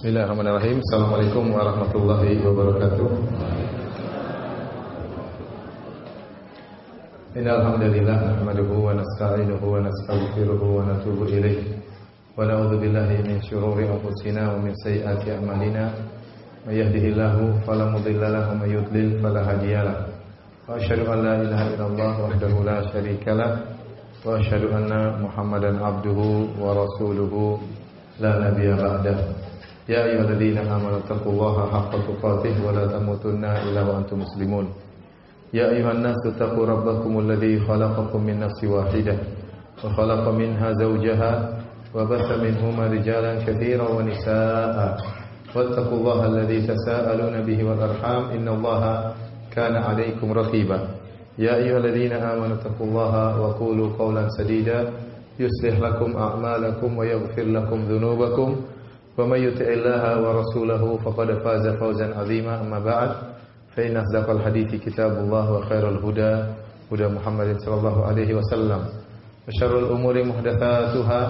Bismillahirrahmanirrahim. Assalamualaikum warahmatullahi wabarakatuh. Innal hamdalillah nahmaduhu wa nasta'inuhu wa nastaghfiruhu wa natubu ilayh. Wa na'udzu billahi min shururi anfusina wa min sayyiati a'malina. May yahdihillahu fala mudilla lahu wa may yudlil fala hadiya lahu. Wa asyhadu an la ilaha illallah wahdahu la syarika lah wa asyhadu anna Muhammadan abduhu wa rasuluhu la nabiyya ba'dahu. Ya ayyuhalladzina amanu taqullaha haqqa tuqatih wa la tamutunna illa wa antum muslimun. Ya ayyuhan nasu taqu rabbakumul ladzi khalaqakum min nafsin wahidah wa khalaqa minha zawjaha wa batha minhuma rijalan katsiran wa nisaa'a. Wattaqullaha alladzi tasaaluna bihi wal arham innallaha kana 'alaykum raqiba. Ya ayyuhalladzina amanu taqullaha wa qulu qawlan sadida yuslih lakum a'malakum wa yaghfir lakum dhunubakum. Wa may yuti'illaha wa rasulahu faqad faza fawzan 'azima. Amma ba'd, fa inna asdaqal hadithi kitabullah wa khairal huda huda Muhammadin sallallahu alaihi wasallam. Wa syarrul umuri muhdatsatuha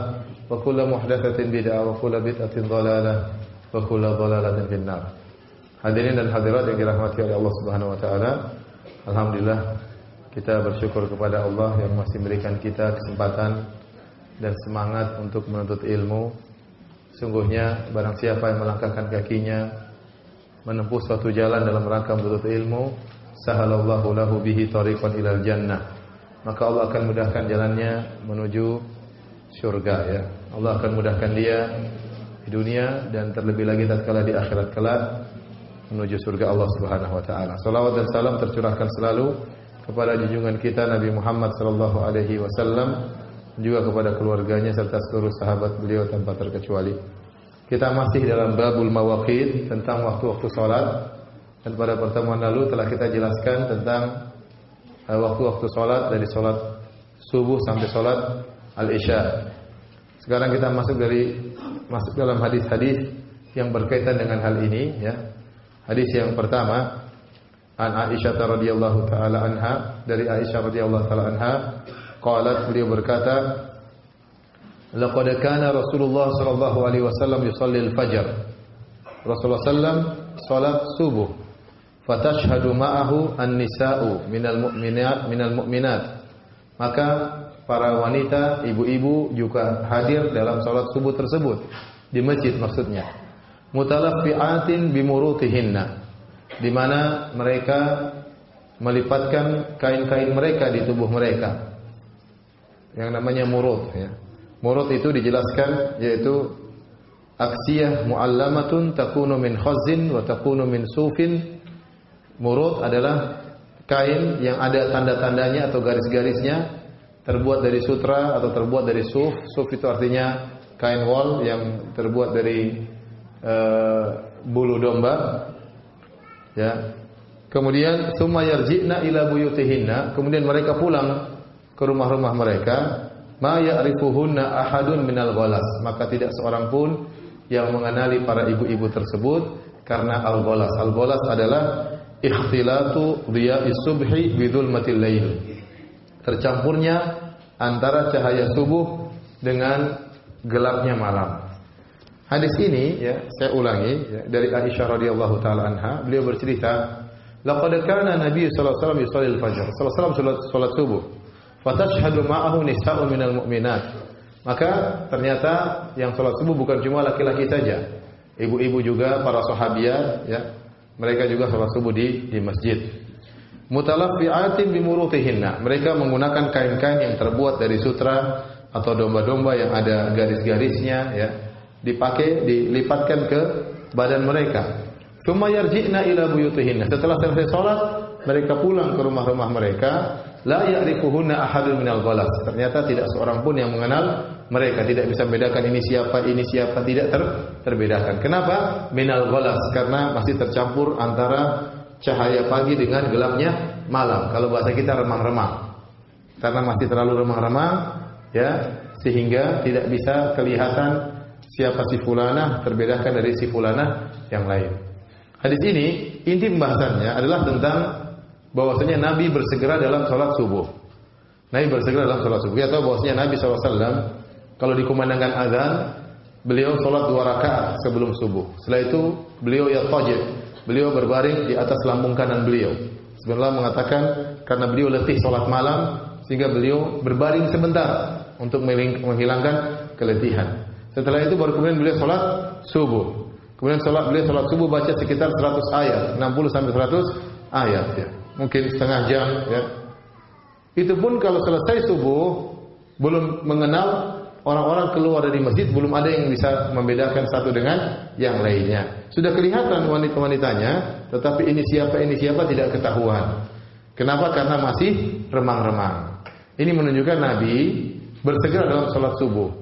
wa kullu muhdatsatin bid'ah wa kullu bid'atin dhalalah wa kullu dhalalatin finnar. Hadirin dan hadirat yang dirahmati oleh Allah Subhanahu wa taala, alhamdulillah kita bersyukur kepada Allah yang masih memberikan kita kesempatan dan semangat untuk menuntut ilmu. Sungguhnya barang siapa yang melangkahkan kakinya menempuh suatu jalan dalam rangka menuntut ilmu, sahalallahu lahu bihi tariqan ilal jannah. Maka Allah akan mudahkan jalannya menuju surga, ya. Allah akan mudahkan dia di dunia dan terlebih lagi tatkala di akhirat kelak menuju surga Allah Subhanahu wa taala. Salawat dan salam tercurahkan selalu kepada junjungan kita Nabi Muhammad sallallahu alaihi wasallam, juga kepada keluarganya serta seluruh sahabat beliau tanpa terkecuali. Kita masih dalam babul mawaqit, tentang waktu-waktu salat. Dan pada pertemuan lalu telah kita jelaskan tentang waktu-waktu salat, dari salat subuh sampai salat al-isya. Sekarang kita masuk dalam hadis-hadis yang berkaitan dengan hal ini, ya. Hadis yang pertama, an Aisyah radhiyallahu taala anha, dari Aisyah radhiyallahu taala anha, qalat, beliau berkata, laqad kana Rasulullah sallallahu alaihi wasallam yusalli al-fajr. Rasulullah sallam salat subuh. Fatashhadu ma'ahu an-nisa'u minal mu'minat. Maka para wanita, ibu-ibu juga hadir dalam salat subuh tersebut di masjid maksudnya. Mutalaffi'atin bimurutihinna, di mana mereka melipatkan kain-kain mereka di tubuh mereka, yang namanya murut, ya. Murut itu dijelaskan yaitu aksiyah muallamatun takunu min khazin wa takunu min sufin. Murut adalah kain yang ada tanda-tandanya atau garis-garisnya, terbuat dari sutra atau terbuat dari suf. Suf itu artinya kain wol yang terbuat dari bulu domba, ya. Kemudian summa yarji'na ila buyutihinna, kemudian mereka pulang ke rumah-rumah mereka. Ma ya'rifuhunna ahadun minal ghalas, maka tidak seorang pun yang mengenali para ibu-ibu tersebut karena al-ghalas. Al-ghalas adalah ikhtilatu dhiya'is subhi bidhulmatil lail, tercampurnya antara cahaya subuh dengan gelapnya malam. Hadis ini, ya, saya ulangi, ya, dari Aisyah radhiyallahu taala anha, beliau bercerita, laqad kana Nabi sallallahu alaihi wasallam yusalli al-fajr. Sallallahu alaihi wasallam salat subuh. Fatashhadu ma'ahu nisa'u minal mu'minat. Maka ternyata yang salat subuh bukan cuma laki-laki saja, ibu-ibu juga, para sahabiah, ya, mereka juga salat subuh di masjid. Mutalaffi'atin bimurutihinna, mereka menggunakan kain-kain yang terbuat dari sutra atau domba-domba yang ada garis-garisnya, ya, dipakai, dilipatkan ke badan mereka. Tsumma yarji'na ila buyutihinna, setelah selesai salat mereka pulang ke rumah-rumah mereka. La ya'rifuhunna ahadun minal ghalas, ternyata tidak seorang pun yang mengenal mereka, tidak bisa membedakan ini siapa, tidak terbedakan. Kenapa? Minal ghalas, karena masih tercampur antara cahaya pagi dengan gelapnya malam. Kalau bahasa kita remang-remang, karena masih terlalu remang-remang, ya, sehingga tidak bisa kelihatan siapa si fulanah, terbedakan dari si fulanah yang lain. Hadis ini inti pembahasannya adalah tentang bahwasanya Nabi bersegera dalam salat subuh. Nabi bersegera dalam salat subuh. Kita tahu bahwasanya Nabi SAW kalau dikumandangkan azan, beliau sholat 2 rakaat sebelum subuh. Setelah itu beliau yatajid, beliau berbaring di atas lambung kanan beliau. Sebenarnya mengatakan karena beliau letih sholat malam sehingga beliau berbaring sebentar untuk menghilangkan keletihan. Setelah itu baru kemudian beliau sholat subuh. Kemudian beliau sholat subuh baca sekitar 100 ayat, 60 sampai 100 ayat ya. Mungkin setengah jam ya. Itu pun kalau selesai subuh belum mengenal orang-orang keluar dari masjid, belum ada yang bisa membedakan satu dengan yang lainnya. Sudah kelihatan wanita-wanitanya, tetapi ini siapa tidak ketahuan. Kenapa? Karena masih remang-remang. Ini menunjukkan Nabi bersegera dalam sholat subuh.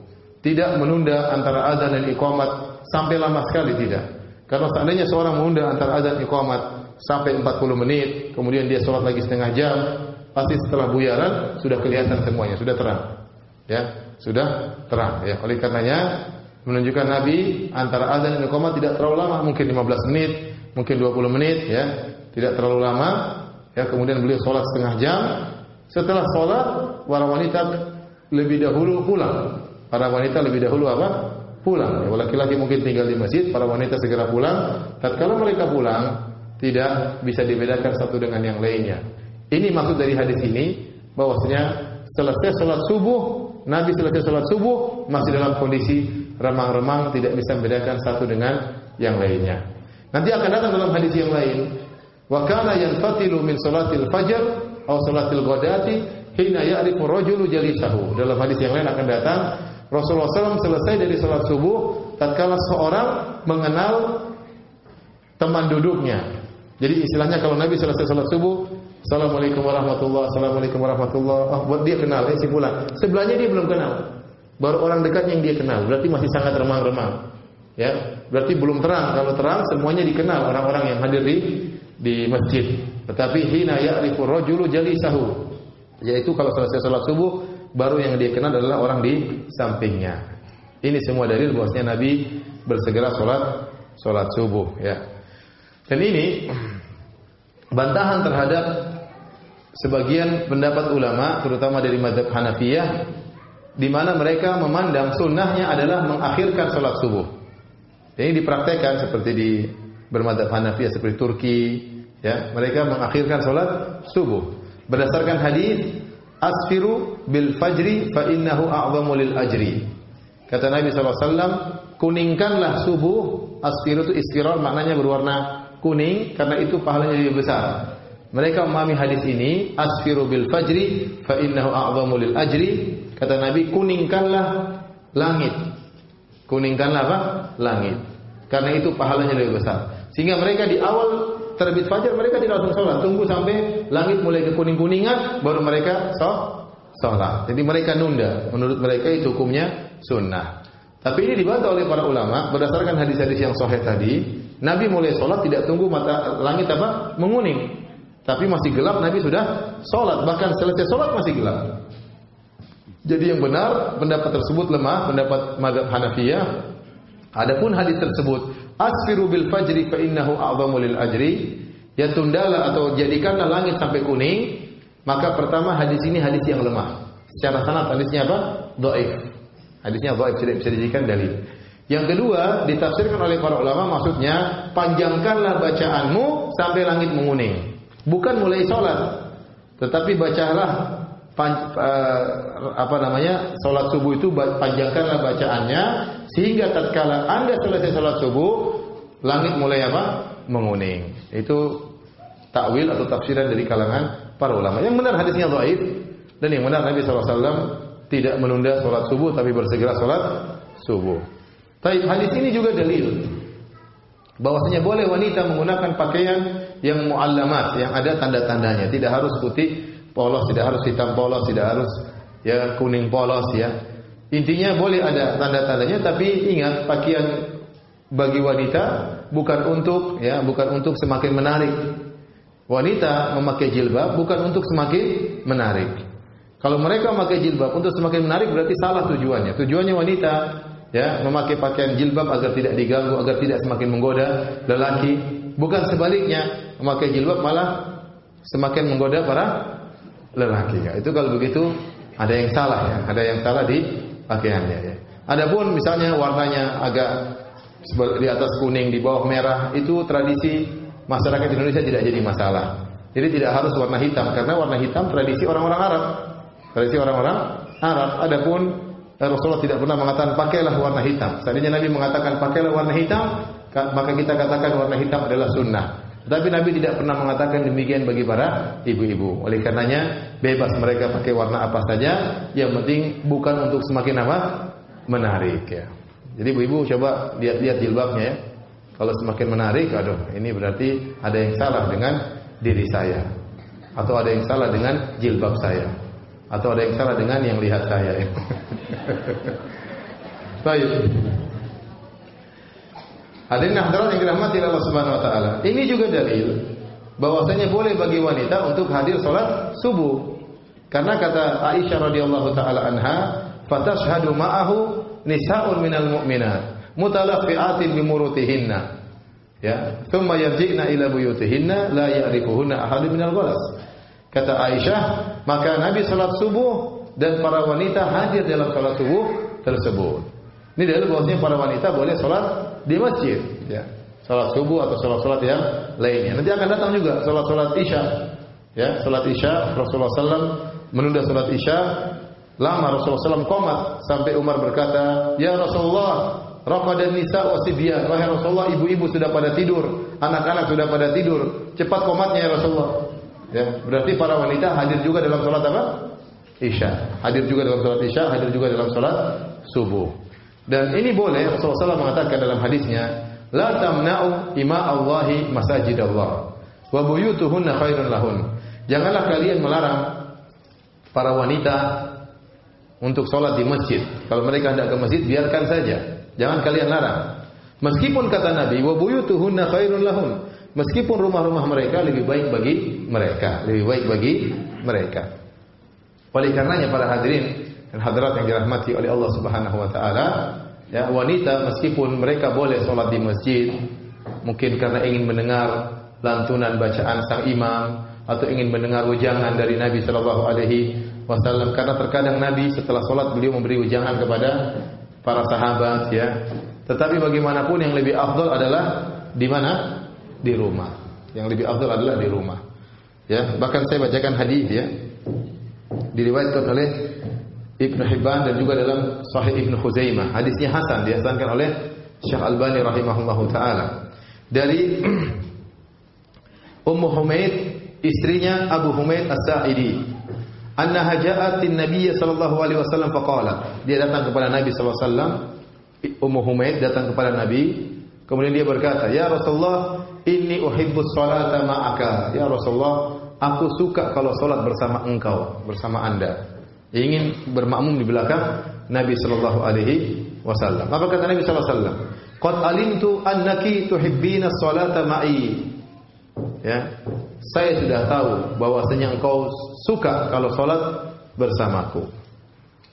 Tidak menunda antara adzan dan iqamat sampai lama sekali, tidak. Karena seandainya seorang menunda antara adzan dan iqamat sampai 40 menit, kemudian dia sholat lagi setengah jam, pasti setelah buyaran sudah kelihatan semuanya, sudah terang. Ya, sudah terang ya. Oleh karenanya menunjukkan Nabi antara adzan dan iqamah tidak terlalu lama, mungkin 15 menit, mungkin 20 menit ya, tidak terlalu lama ya. Kemudian beliau sholat setengah jam. Setelah sholat para wanita lebih dahulu pulang. Para wanita lebih dahulu apa? Pulang. Ya, laki-laki mungkin tinggal di masjid, para wanita segera pulang. Tatkala mereka pulang tidak bisa dibedakan satu dengan yang lainnya. Ini maksud dari hadis ini, bahwasanya selesai sholat subuh, Nabi selesai sholat subuh masih dalam kondisi remang-remang, tidak bisa membedakan satu dengan yang lainnya. Nanti akan datang dalam hadis yang lain, wa kana yanfatilu min sholatil fajr atau sholatil ghadati hina ya'rifu rajulu jalisahu. Dalam hadis yang lain akan datang, Rasulullah SAW selesai dari sholat subuh tatkala seorang mengenal teman duduknya. Jadi istilahnya kalau Nabi selesai sholat subuh, Assalamualaikum warahmatullahi, Assalamualaikum warahmatullahi. Oh, buat dia kenal, si pulang. Sebelahnya dia belum kenal. Baru orang dekat yang dia kenal. Berarti masih sangat remang-remang. Ya, berarti belum terang. Kalau terang semuanya dikenal orang-orang yang hadir di masjid. Tetapi hina ya'rifu rajulu jalisahu. Yaitu kalau selesai salat subuh baru yang dia kenal adalah orang di sampingnya. Ini semua dalil bahwasanya Nabi bersegera salat subuh ya. Dan ini bantahan terhadap sebagian pendapat ulama terutama dari mazhab Hanafiyah di mana mereka memandang sunnahnya adalah mengakhirkan salat subuh. Ini dipraktekkan seperti di bermadzhab Hanafiyah seperti Turki ya, mereka mengakhirkan salat subuh berdasarkan hadis asfiru bil fajri fa innahu a'zamu lil ajri. Kata Nabi SAW, kuningkanlah subuh. Asfiru itu isfirar, maknanya berwarna kuning karena itu pahalanya lebih besar. Mereka memahami hadis ini, asfiru bil fajri fa innahu a'zamu lil ajri. Kata Nabi, kuningkanlah langit. Kuningkanlah apa? Langit. Karena itu pahalanya lebih besar. Sehingga mereka di awal terbit fajar mereka tidak langsung sholat, tunggu sampai langit mulai kekuning-kuningan baru mereka sholat. Jadi mereka nunda. Menurut mereka itu hukumnya sunnah. Tapi ini dibantah oleh para ulama berdasarkan hadis-hadis yang sahih tadi. Nabi mulai sholat tidak tunggu mata langit apa menguning, tapi masih gelap Nabi sudah sholat. Bahkan selesai sholat masih gelap. Jadi yang benar pendapat tersebut lemah, pendapat mazhab Hanafiyah. Adapun hadis tersebut asfiru bil fajri fa innahu a'zamu lil ajri, ya tundalah atau jadikanlah langit sampai kuning, maka pertama hadis ini hadis yang lemah. Secara sanad hadisnya apa? Dhaif. Hadisnya dhaif, tidak bisa dijadikan dalil. Yang kedua, ditafsirkan oleh para ulama maksudnya panjangkanlah bacaanmu sampai langit menguning. Bukan mulai salat, tetapi bacalah salat subuh itu panjangkanlah bacaannya sehingga tatkala Anda selesai salat subuh langit mulai apa? Menguning. Itu takwil atau tafsiran dari kalangan para ulama. Yang benar hadisnya dhaif dan yang benar Nabi SAW tidak menunda salat subuh tapi bersegera salat subuh. Baik, hadis ini juga dalil bahwasanya boleh wanita menggunakan pakaian yang muallamat, yang ada tanda-tandanya, tidak harus putih polos, tidak harus hitam polos, tidak harus ya kuning polos ya. Intinya boleh ada tanda-tandanya, tapi ingat pakaian bagi wanita bukan untuk semakin menarik. Wanita memakai jilbab bukan untuk semakin menarik. Kalau mereka memakai jilbab untuk semakin menarik berarti salah tujuannya. Tujuannya wanita ya memakai pakaian jilbab agar tidak diganggu, agar tidak semakin menggoda lelaki. Bukan sebaliknya, memakai jilbab malah semakin menggoda para lelaki. Ya. Itu kalau begitu ada yang salah ya, ada yang salah di pakaiannya ya. Adapun misalnya warnanya agak di atas kuning, di bawah merah, itu tradisi masyarakat Indonesia tidak jadi masalah. Jadi tidak harus warna hitam, karena warna hitam tradisi orang-orang Arab. Tradisi orang-orang Arab. Adapun Rasulullah tidak pernah mengatakan pakailah warna hitam. Seandainya Nabi mengatakan pakailah warna hitam, maka kita katakan warna hitam adalah sunnah. Tapi Nabi tidak pernah mengatakan demikian bagi para ibu-ibu. Oleh karenanya bebas mereka pakai warna apa saja, yang penting bukan untuk semakin apa? Menarik ya. Jadi ibu-ibu coba lihat jilbabnya ya. Kalau semakin menarik, aduh, ini berarti ada yang salah dengan diri saya, atau ada yang salah dengan jilbab saya, atau ada yang salah dengan yang lihat saya. Baik. Hadirin hadirat yang dirahmati Allah Subhanahu wa taala. Ini juga dalil bahwasanya boleh bagi wanita untuk hadir salat subuh. Karena kata Aisyah radhiyallahu taala anha, "Fatashhadu ma'ahu nisa'un minal mu'minat, mutalaffi'atin bimurutihinna." Ya, "Tsumma yarji'na ila buyutihinna la ya'rifuhunna ahadun minal ghalas." Kata Aisyah, maka Nabi salat subuh dan para wanita hadir dalam salat subuh tersebut. Ini dalil bahwasanya para wanita boleh salat di masjid, ya. Salat subuh atau salat-salat yang lainnya. Nanti akan datang juga salat-salat Isya. Ya, salat Isya Rasulullah SAW menunda salat Isya. Lama Rasulullah SAW qomat sampai Umar berkata, "Ya Rasulullah, raqadan nisa wa sibyan." Wahai Rasulullah, ibu-ibu sudah pada tidur, anak-anak sudah pada tidur. Cepat qomatnya ya Rasulullah. Ya, berarti para wanita hadir juga dalam salat apa? Isya. Hadir juga dalam salat Isya, hadir juga dalam salat subuh. Dan ini boleh, Rasulullah SAW mengatakan dalam hadisnya, "La tamna'u ima Allahi masajidallah wa buyutuhunna khairun lahun." Janganlah kalian melarang para wanita untuk sholat di masjid. Kalau mereka hendak ke masjid, biarkan saja. Jangan kalian larang. Meskipun kata Nabi, "Wa buyutuhunna khairun lahun." Meskipun rumah-rumah mereka lebih baik bagi mereka, lebih baik bagi mereka. Oleh karenanya para hadirin dan hadirat yang dirahmati oleh Allah Subhanahu wa taala, ya, wanita meskipun mereka boleh sholat di masjid, mungkin karena ingin mendengar lantunan bacaan sang imam atau ingin mendengar ujangan dari Nabi sallallahu alaihi wasallam, karena terkadang Nabi setelah sholat beliau memberi ujangan kepada para sahabat, ya. Tetapi bagaimanapun yang lebih afdal adalah di mana? Di rumah. Yang lebih afdal adalah di rumah. Ya, bahkan saya bacakan hadis, ya. Diriwayatkan oleh Ibnu Hibban dan juga dalam Sahih Ibnu Khuzaimah. Hadisnya hasan, dihasankan oleh Syekh Albani rahimahullahu taala. Dari Ummu Humaid, istrinya Abu Humaid As-Sa'idi. Annaha ja'atin Nabiy sallallahu alaihi wasallam faqalat. Dia datang kepada Nabi sallallahu alaihi wasallam. Ummu Humaid datang kepada Nabi, kemudian dia berkata, "Ya Rasulullah, inni uhibbus salata ma'aka." Ya Rasulullah, aku suka kalau salat bersama engkau, bersama Anda. Ingin bermakmum di belakang Nabi sallallahu alaihi wasallam. Apa kata Nabi sallallahu alaihi wasallam? "Qad alimtu annaki tuhibbina as-salata ma'i." Ya, saya sudah tahu bahwasanya engkau suka kalau salat bersamaku.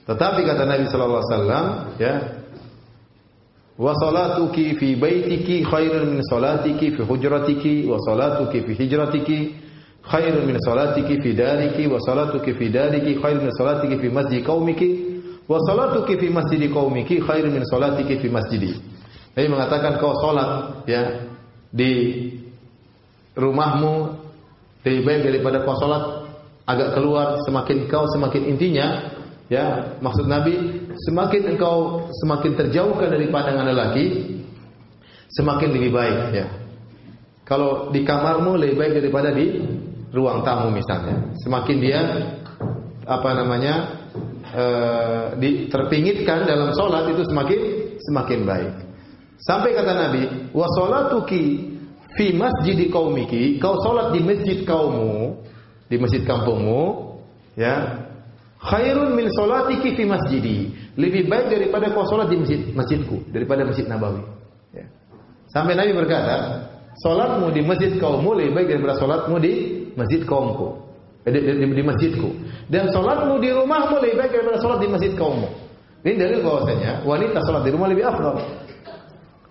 Tetapi kata Nabi sallallahu alaihi wasallam, ya, "Wa salatuki fi baitiki khairun min salatiki fi hujratiki wa salatuki fi hijratiki khairun min salatiki fi dariki wa salatuki fi dariki khairun min salatiki fi masjid qaumiki wa salatuki fi masjid qaumiki khairun min salatiki fi masjidi." Nabi mengatakan kau salat, ya, di rumahmu lebih baik daripada kau salat agak keluar. Semakin kau semakin intinya, ya, maksud Nabi, semakin engkau semakin terjauhkan dari pandangan lelaki, semakin lebih baik, ya. Kalau di kamarmu lebih baik daripada di ruang tamu misalnya. Semakin dia terpingitkan dalam sholat, itu semakin baik. Sampai kata Nabi, "Wa sholatuki fi masjidi qaumiki." Kau sholat di masjid kaummu, di masjid kampungmu, ya, khairun min sholatiki fi masjidi. Lebih baik daripada kau sholat di masjidku, daripada Masjid Nabawi. Ya. Sampai Nabi berkata, sholatmu di masjid kaummu lebih baik daripada sholatmu di masjid kaumku, di masjidku. Dan sholatmu di rumahmu lebih baik daripada sholat di masjid kaummu. Ini dalil bahwasanya wanita sholat di rumah lebih afdal.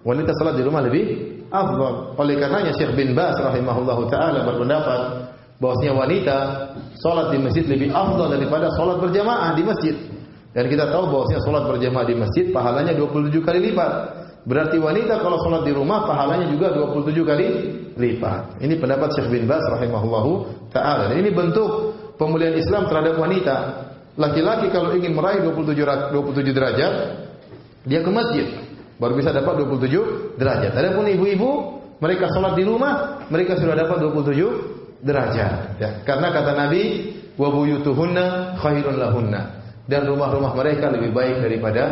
Wanita sholat di rumah lebih afdal. Oleh karenanya Syekh bin Baz rahimahullahu taala berpendapat bahwasanya wanita sholat di masjid lebih afdal daripada sholat berjamaah di masjid. Dan kita tahu bahwasanya salat berjamaah di masjid pahalanya 27 kali lipat. Berarti wanita kalau salat di rumah pahalanya juga 27 kali lipat. Ini pendapat Syekh bin Baz rahimahullahu taala. Dan ini bentuk pemulihan Islam terhadap wanita. Laki-laki kalau ingin meraih 27 derajat, dia ke masjid baru bisa dapat 27 derajat. Adapun ibu-ibu, mereka salat di rumah, mereka sudah dapat 27 derajat. Ya, karena kata Nabi, wa buyutuhunna khairun lahunna. Dan rumah-rumah mereka lebih baik daripada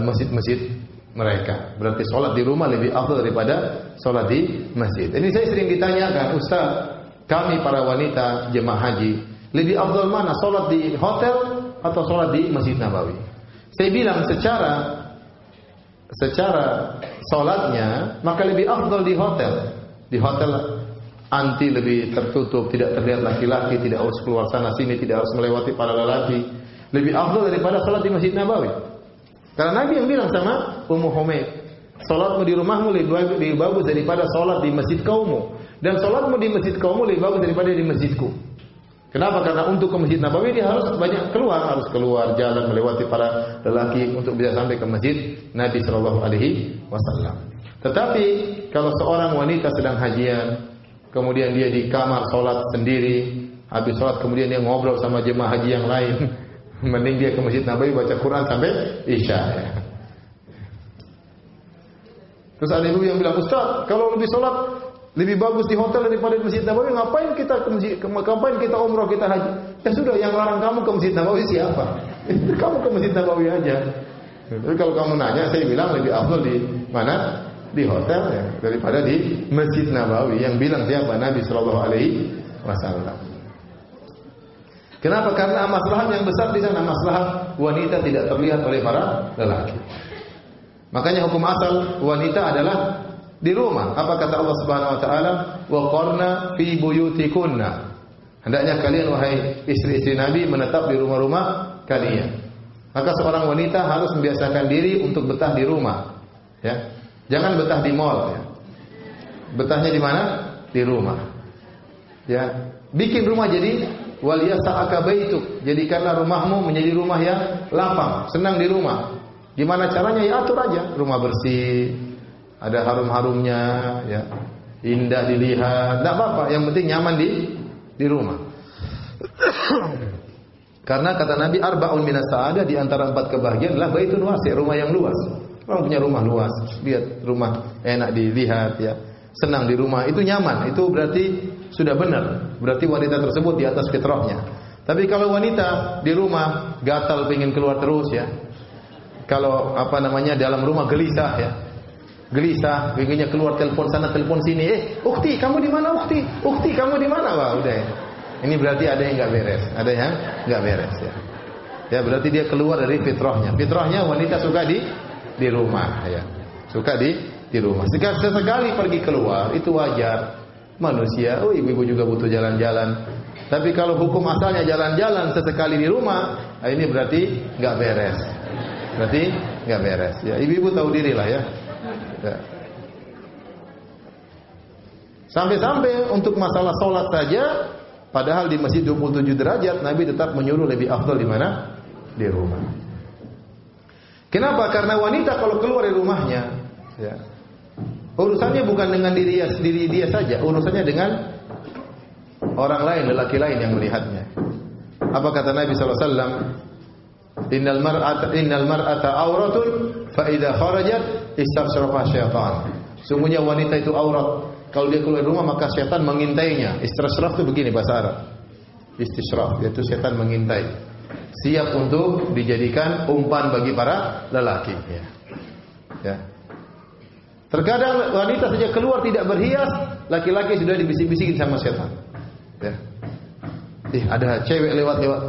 masjid-masjid mereka. Berarti salat di rumah lebih afdal daripada salat di masjid. Ini saya sering ditanyakan, Ustaz, kami para wanita jemaah haji, lebih afdal mana, salat di hotel atau salat di Masjid Nabawi? Saya bilang secara salatnya maka lebih afdal di hotel. Di hotel anti lebih tertutup, tidak terlihat laki-laki, tidak harus keluar sana sini, tidak harus melewati para lelaki. Lebih afdal daripada salat di Masjid Nabawi. Karena Nabi yang bilang sama Ummu Humaid, salatmu di rumahmu lebih bagus daripada salat di masjid kaummu, dan salatmu di masjid kaummu lebih bagus daripada di masjidku. Kenapa? Karena untuk ke Masjid Nabawi dia harus banyak harus keluar jalan melewati para lelaki untuk bisa sampai ke masjid Nabi sallallahu alaihi wasallam. Tetapi kalau seorang wanita sedang hajian, kemudian dia di kamar salat sendiri, habis salat kemudian dia ngobrol sama jemaah haji yang lain, mending dia ke Masjid Nabawi baca Quran sampai Isya. Terus ada ibu yang bilang, Ustaz, kalau lebih salat lebih bagus di hotel daripada di Masjid Nabawi, ngapain kita umrah, kita haji? Ya sudah, yang larang kamu ke Masjid Nabawi siapa? Kamu ke Masjid Nabawi aja. Jadi kalau kamu nanya, saya bilang lebih afdal di mana? Di hotel ya, daripada di Masjid Nabawi. Yang bilang siapa? Nabi sallallahu alaihi wasallam. Kenapa? Karena maslahat yang besar di sana, maslahat wanita tidak terlihat oleh para lelaki. Makanya hukum asal wanita adalah di rumah. Apa kata Allah Subhanahu wa taala? Wa qarna fi buyutikunna. Hendaknya kalian wahai istri-istri Nabi menetap di rumah-rumah kalian. Maka seorang wanita harus membiasakan diri untuk betah di rumah. Ya. Jangan betah di mall ya. Betahnya di mana? Di rumah. Ya. Bikin rumah jadi wal yasa'aka baituk. Jadikanlah rumahmu menjadi rumah yang lapang, senang di rumah. Gimana caranya? Ya atur aja. Rumah bersih, ada harum-harumnya, ya, indah dilihat, tidak apa-apa. Yang penting nyaman di rumah. Karena kata Nabi, arba'un minas sa'adah, di antara 4 kebahagiaan adalah baitun wasi', rumah yang luas. Orang punya rumah luas, lihat rumah enak dilihat, ya, senang di rumah, itu nyaman. Itu berarti sudah benar. Berarti wanita tersebut di atas fitrahnya. Tapi kalau wanita di rumah gatal, pengen keluar terus, ya. Kalau dalam rumah gelisah, ya. Gelisah, pengennya keluar, telepon sana, telepon sini. Ukti, kamu di mana, Ukti? Ukti, kamu di mana? Wah, udah ya. Ini berarti ada yang enggak beres. Ada yang enggak beres, ya. Ya, berarti dia keluar dari fitrahnya. Fitrahnya wanita suka di rumah, ya. Suka di rumah. Sesekali pergi keluar itu wajar. Manusia, ibu-ibu juga butuh jalan-jalan. Tapi kalau hukum asalnya jalan-jalan sesekali di rumah, ini berarti enggak beres. Berarti enggak beres, ya. Ibu-ibu tahu diri lah, ya. Ya. Sampai-sampai untuk masalah sholat saja, padahal di masjid 27 derajat, Nabi tetap menyuruh lebih afdal di mana? Di rumah. Kenapa? Karena wanita kalau keluar dari rumahnya, ya, urusannya bukan dengan diri dia saja, urusannya dengan orang lain, lelaki lain yang melihatnya. Apa kata Nabi SAW? Innal mar'ata auratun fa idza kharajat istasrafa syaitan. Sungguhnya wanita itu aurat. Kalau dia keluar rumah maka syaitan mengintainya. Istisraf itu begini bahasa Arab. Istisraf yaitu syaitan mengintai. Siap untuk dijadikan umpan bagi para lelaki, ya. Ya. Terkadang wanita saja keluar tidak berhias, laki-laki sudah dibisik-bisikin sama syaitan. Ya. Ada cewek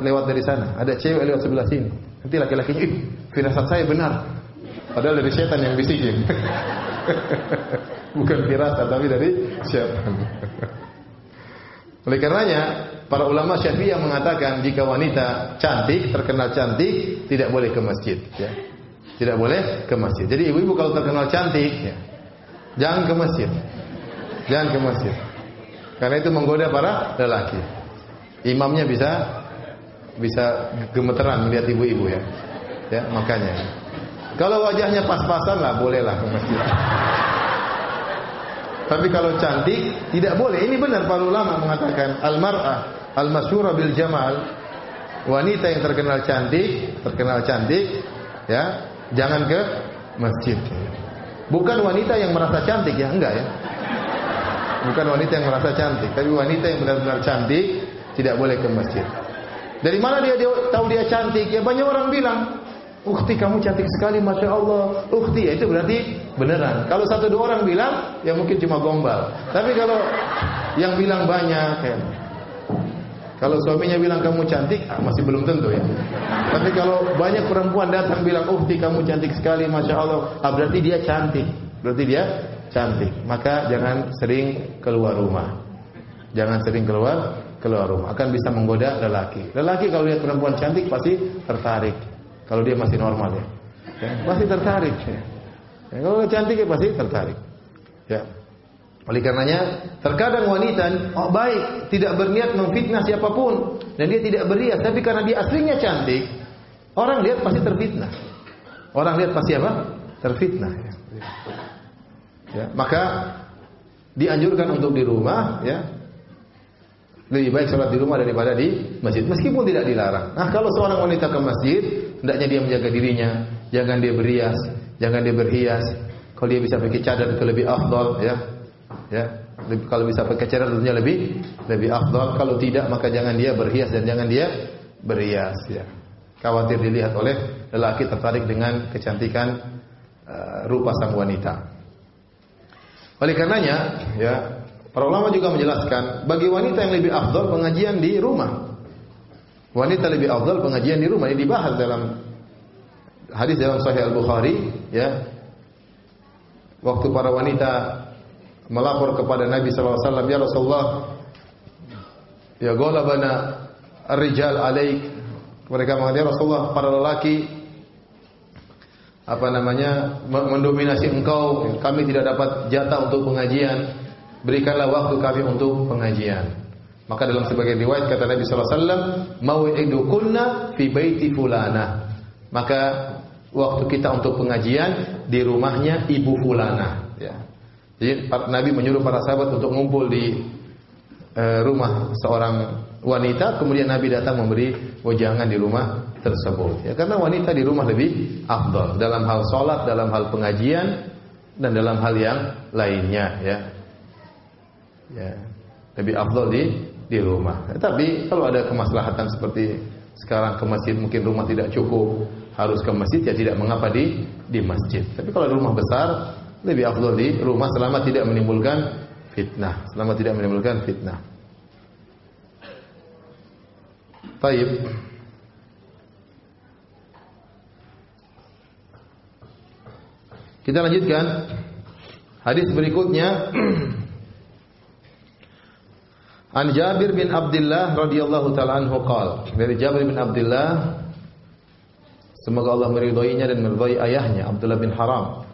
lewat dari sana, ada cewek lewat sebelah sini. Nanti laki-lakinya, firasat saya benar. Padahal dari setan yang bisikin. Bukan firasat, tapi dari setan. Oleh karenanya, para ulama Syafi'i yang mengatakan jika wanita cantik, terkenal cantik, tidak boleh ke masjid. Ya. Tidak boleh ke masjid. Jadi ibu-ibu kalau terkenal cantik, ya, jangan ke masjid. Jangan ke masjid. Karena itu menggoda para lelaki. Imamnya bisa bisa gemeteran melihat ibu-ibu ya. Ya, makanya. Kalau wajahnya pas-pasan lah bolehlah ke masjid. Tapi kalau cantik tidak boleh. Ini benar para ulama mengatakan al-mar'ah al-masyhura bil jamal, wanita yang terkenal cantik ya, jangan ke masjid. Bukan wanita yang merasa cantik ya, enggak ya. Bukan wanita yang merasa cantik, tapi wanita yang benar-benar cantik tidak boleh ke masjid. Dari mana dia tahu dia cantik? Ya banyak orang bilang, "Ukhti kamu cantik sekali, Masya Allah." Ukhti ya itu berarti beneran. Kalau satu dua orang bilang, ya mungkin cuma gombal. Tapi kalau yang bilang banyak ya. Kalau suaminya bilang kamu cantik, masih belum tentu ya. Tapi kalau banyak perempuan datang bilang, "Ukhti kamu cantik sekali, Masya Allah," berarti dia cantik. Berarti dia cantik. Maka jangan sering keluar rumah. Jangan sering keluar rumah. Akan bisa menggoda lelaki. Lelaki kalau lihat perempuan cantik pasti tertarik. Kalau dia masih normal ya. Pasti tertarik. Ya, kalau cantik ya pasti tertarik. Ya. Oleh karenanya terkadang wanita baik tidak berniat memfitnah siapapun dan dia tidak berhias, tapi karena dia aslinya cantik, orang lihat pasti terfitnah. Orang lihat pasti apa? Terfitnah. Ya, maka dianjurkan untuk di rumah ya. Lebih baik sholat di rumah daripada di masjid, meskipun tidak dilarang. Nah, kalau seorang wanita ke masjid, hendaknya dia menjaga dirinya, jangan dia berhias, jangan dia berhias. Kalau dia bisa pakai cadar itu lebih afdal ya. Ya, kalau bisa pakai cadar tentunya lebih afdal. Kalau tidak maka jangan dia berhias dan jangan dia berhias ya. Khawatir dilihat oleh lelaki tertarik dengan kecantikan rupa sang wanita. Oleh karenanya ya, para ulama juga menjelaskan bagi wanita yang lebih afdal pengajian di rumah. Wanita lebih afdal pengajian di rumah. Ini dibahas dalam hadis dalam Sahih Al-Bukhari ya. Waktu para wanita melapor kepada Nabi sallallahu alaihi wasallam, "Ya Rasulullah, ya ghalabana ar-rijal alaik." Mereka mengatakan, "Ya Rasulullah, para lelaki mendominasi engkau, kami tidak dapat jatah untuk pengajian. Berikanlah waktu kami untuk pengajian." Maka dalam sebagian riwayat kata Nabi sallallahu alaihi wasallam, "Mau'idukunna fi baiti fulana." Maka waktu kita untuk pengajian di rumahnya ibu fulana ya. Jadi Nabi menyuruh para sahabat untuk ngumpul di rumah seorang wanita, kemudian Nabi datang memberi wejangan di rumah tersebut. Ya, karena wanita di rumah lebih afdal dalam hal sholat, dalam hal pengajian, dan dalam hal yang lainnya. Ya, lebih afdal di rumah. Tapi kalau ada kemaslahatan seperti sekarang ke masjid, mungkin rumah tidak cukup, harus ke masjid, ya tidak mengapa di masjid. Tapi kalau rumah besar, lebih afdal di rumah selama tidak menimbulkan fitnah. Baik. Kita lanjutkan hadis berikutnya. An Jabir bin Abdullah radhiyallahu taala anhu qala. Dari Jabir bin Abdullah, semoga Allah meridhoinya dan meridhoi ayahnya Abdullah bin Haram.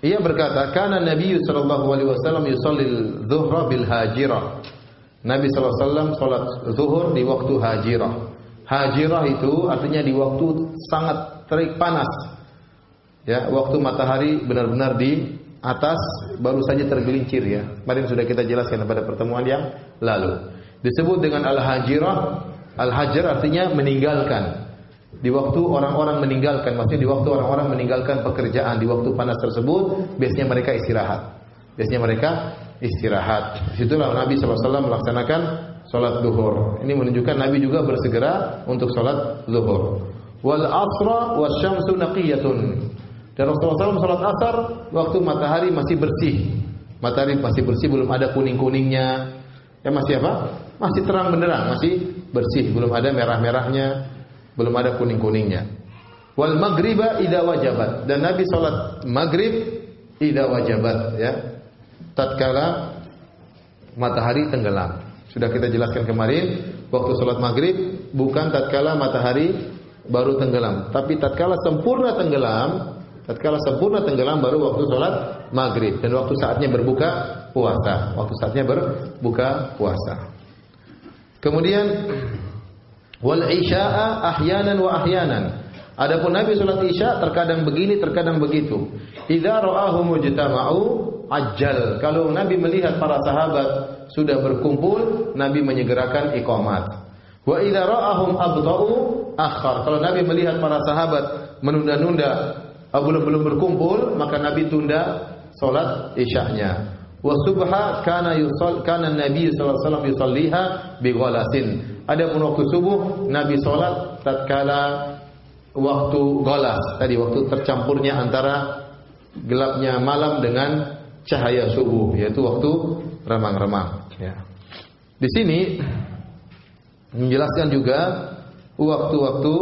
Ia berkata, "Kana Nabi sallallahu alaihi wasallam yusallil dzuhra bil hajirah." Nabi sallallahu alaihi wasallam salat zuhur di waktu hajirah. Hajirah itu artinya di waktu sangat terik panas. Ya, waktu matahari benar-benar di atas baru saja tergelincir ya. Kemarin sudah kita jelaskan pada pertemuan yang lalu. Disebut dengan al-hajirah. Al-hajar artinya meninggalkan. Di waktu orang-orang meninggalkan, maksudnya di waktu orang-orang meninggalkan pekerjaan, di waktu panas tersebut, biasanya mereka istirahat. Disitulah Nabi SAW melaksanakan sholat zuhur. Ini menunjukkan Nabi juga bersegera untuk sholat zuhur. Wal asra wasyamsu naqiyatun. Dan Rasulullah SAW sholat asar waktu matahari masih bersih. Matahari masih bersih, belum ada kuning-kuningnya. Ya masih apa? Masih terang benderang, masih bersih, belum ada merah-merahnya, belum ada kuning-kuningnya. Wal maghriba idza wajabat. Dan Nabi salat maghrib idza wajabat ya. Tatkala matahari tenggelam. Sudah kita jelaskan kemarin, waktu salat maghrib bukan tatkala matahari baru tenggelam, tapi tatkala sempurna tenggelam baru waktu salat maghrib dan waktu saatnya berbuka puasa. Kemudian Wal isya'a ahyanan wa ahyanan. Adapun Nabi salat Isya terkadang begini, terkadang begitu. Idza ra'ahu mujtama'u ajjal. Kalau Nabi melihat para sahabat sudah berkumpul, Nabi menyegerakan iqamat. Wa idza ra'ahum abta'u akhar. Kalau Nabi melihat para sahabat menunda-nunda, belum berkumpul, maka Nabi tunda salat Isya-nya. Wa subha kana Nabi sallallahu alaihi wasallam yusalliha bi ghalasin. Adapun waktu subuh Nabi salat tatkala waktu golas, tadi waktu tercampurnya antara gelapnya malam dengan cahaya subuh, yaitu waktu remang-remang. Ya. Di sini menjelaskan juga waktu-waktu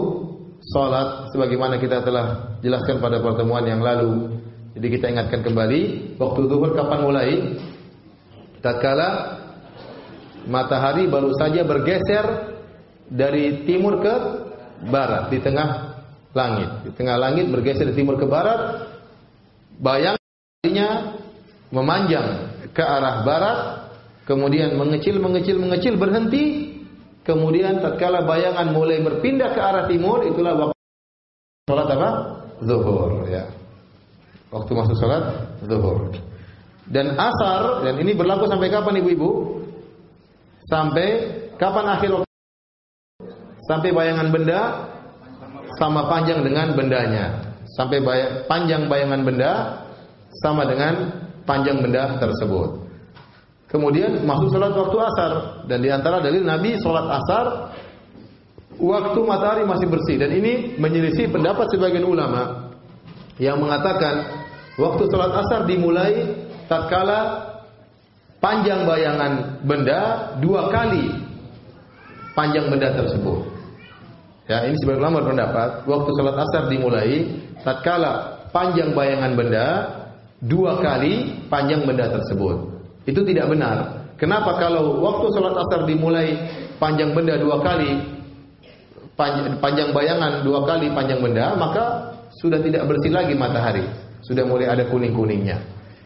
salat sebagaimana kita telah jelaskan pada pertemuan yang lalu. Jadi kita ingatkan kembali, waktu zuhur kapan mulai? Tatkala matahari baru saja bergeser dari timur ke barat, di tengah langit. Di tengah langit bergeser dari timur ke barat, bayangnya memanjang ke arah barat, kemudian mengecil berhenti, kemudian tatkala bayangan mulai berpindah ke arah timur, itulah waktu salat apa? Zuhur, ya. Waktu masuk salat zuhur. Dan asar, dan ini berlaku sampai kapan ibu-ibu? Sampai kapan akhir waktu? Sampai bayangan benda sama panjang dengan bendanya. Sampai panjang bayangan benda sama dengan panjang benda tersebut. Kemudian masuk salat waktu asar, dan di antara dalil Nabi salat asar waktu matahari masih bersih, dan ini menyelisih pendapat sebagian ulama yang mengatakan waktu salat asar dimulai tatkala panjang bayangan benda 2 kali panjang benda tersebut. Ya, ini sebagian ulama berpendapat waktu salat asar dimulai tatkala panjang bayangan benda 2 kali panjang benda tersebut. Itu tidak benar. Kenapa? Kalau waktu salat asar dimulai panjang benda 2 kali, panjang bayangan 2 kali panjang benda, maka sudah tidak bersih lagi matahari, sudah mulai ada kuning-kuningnya.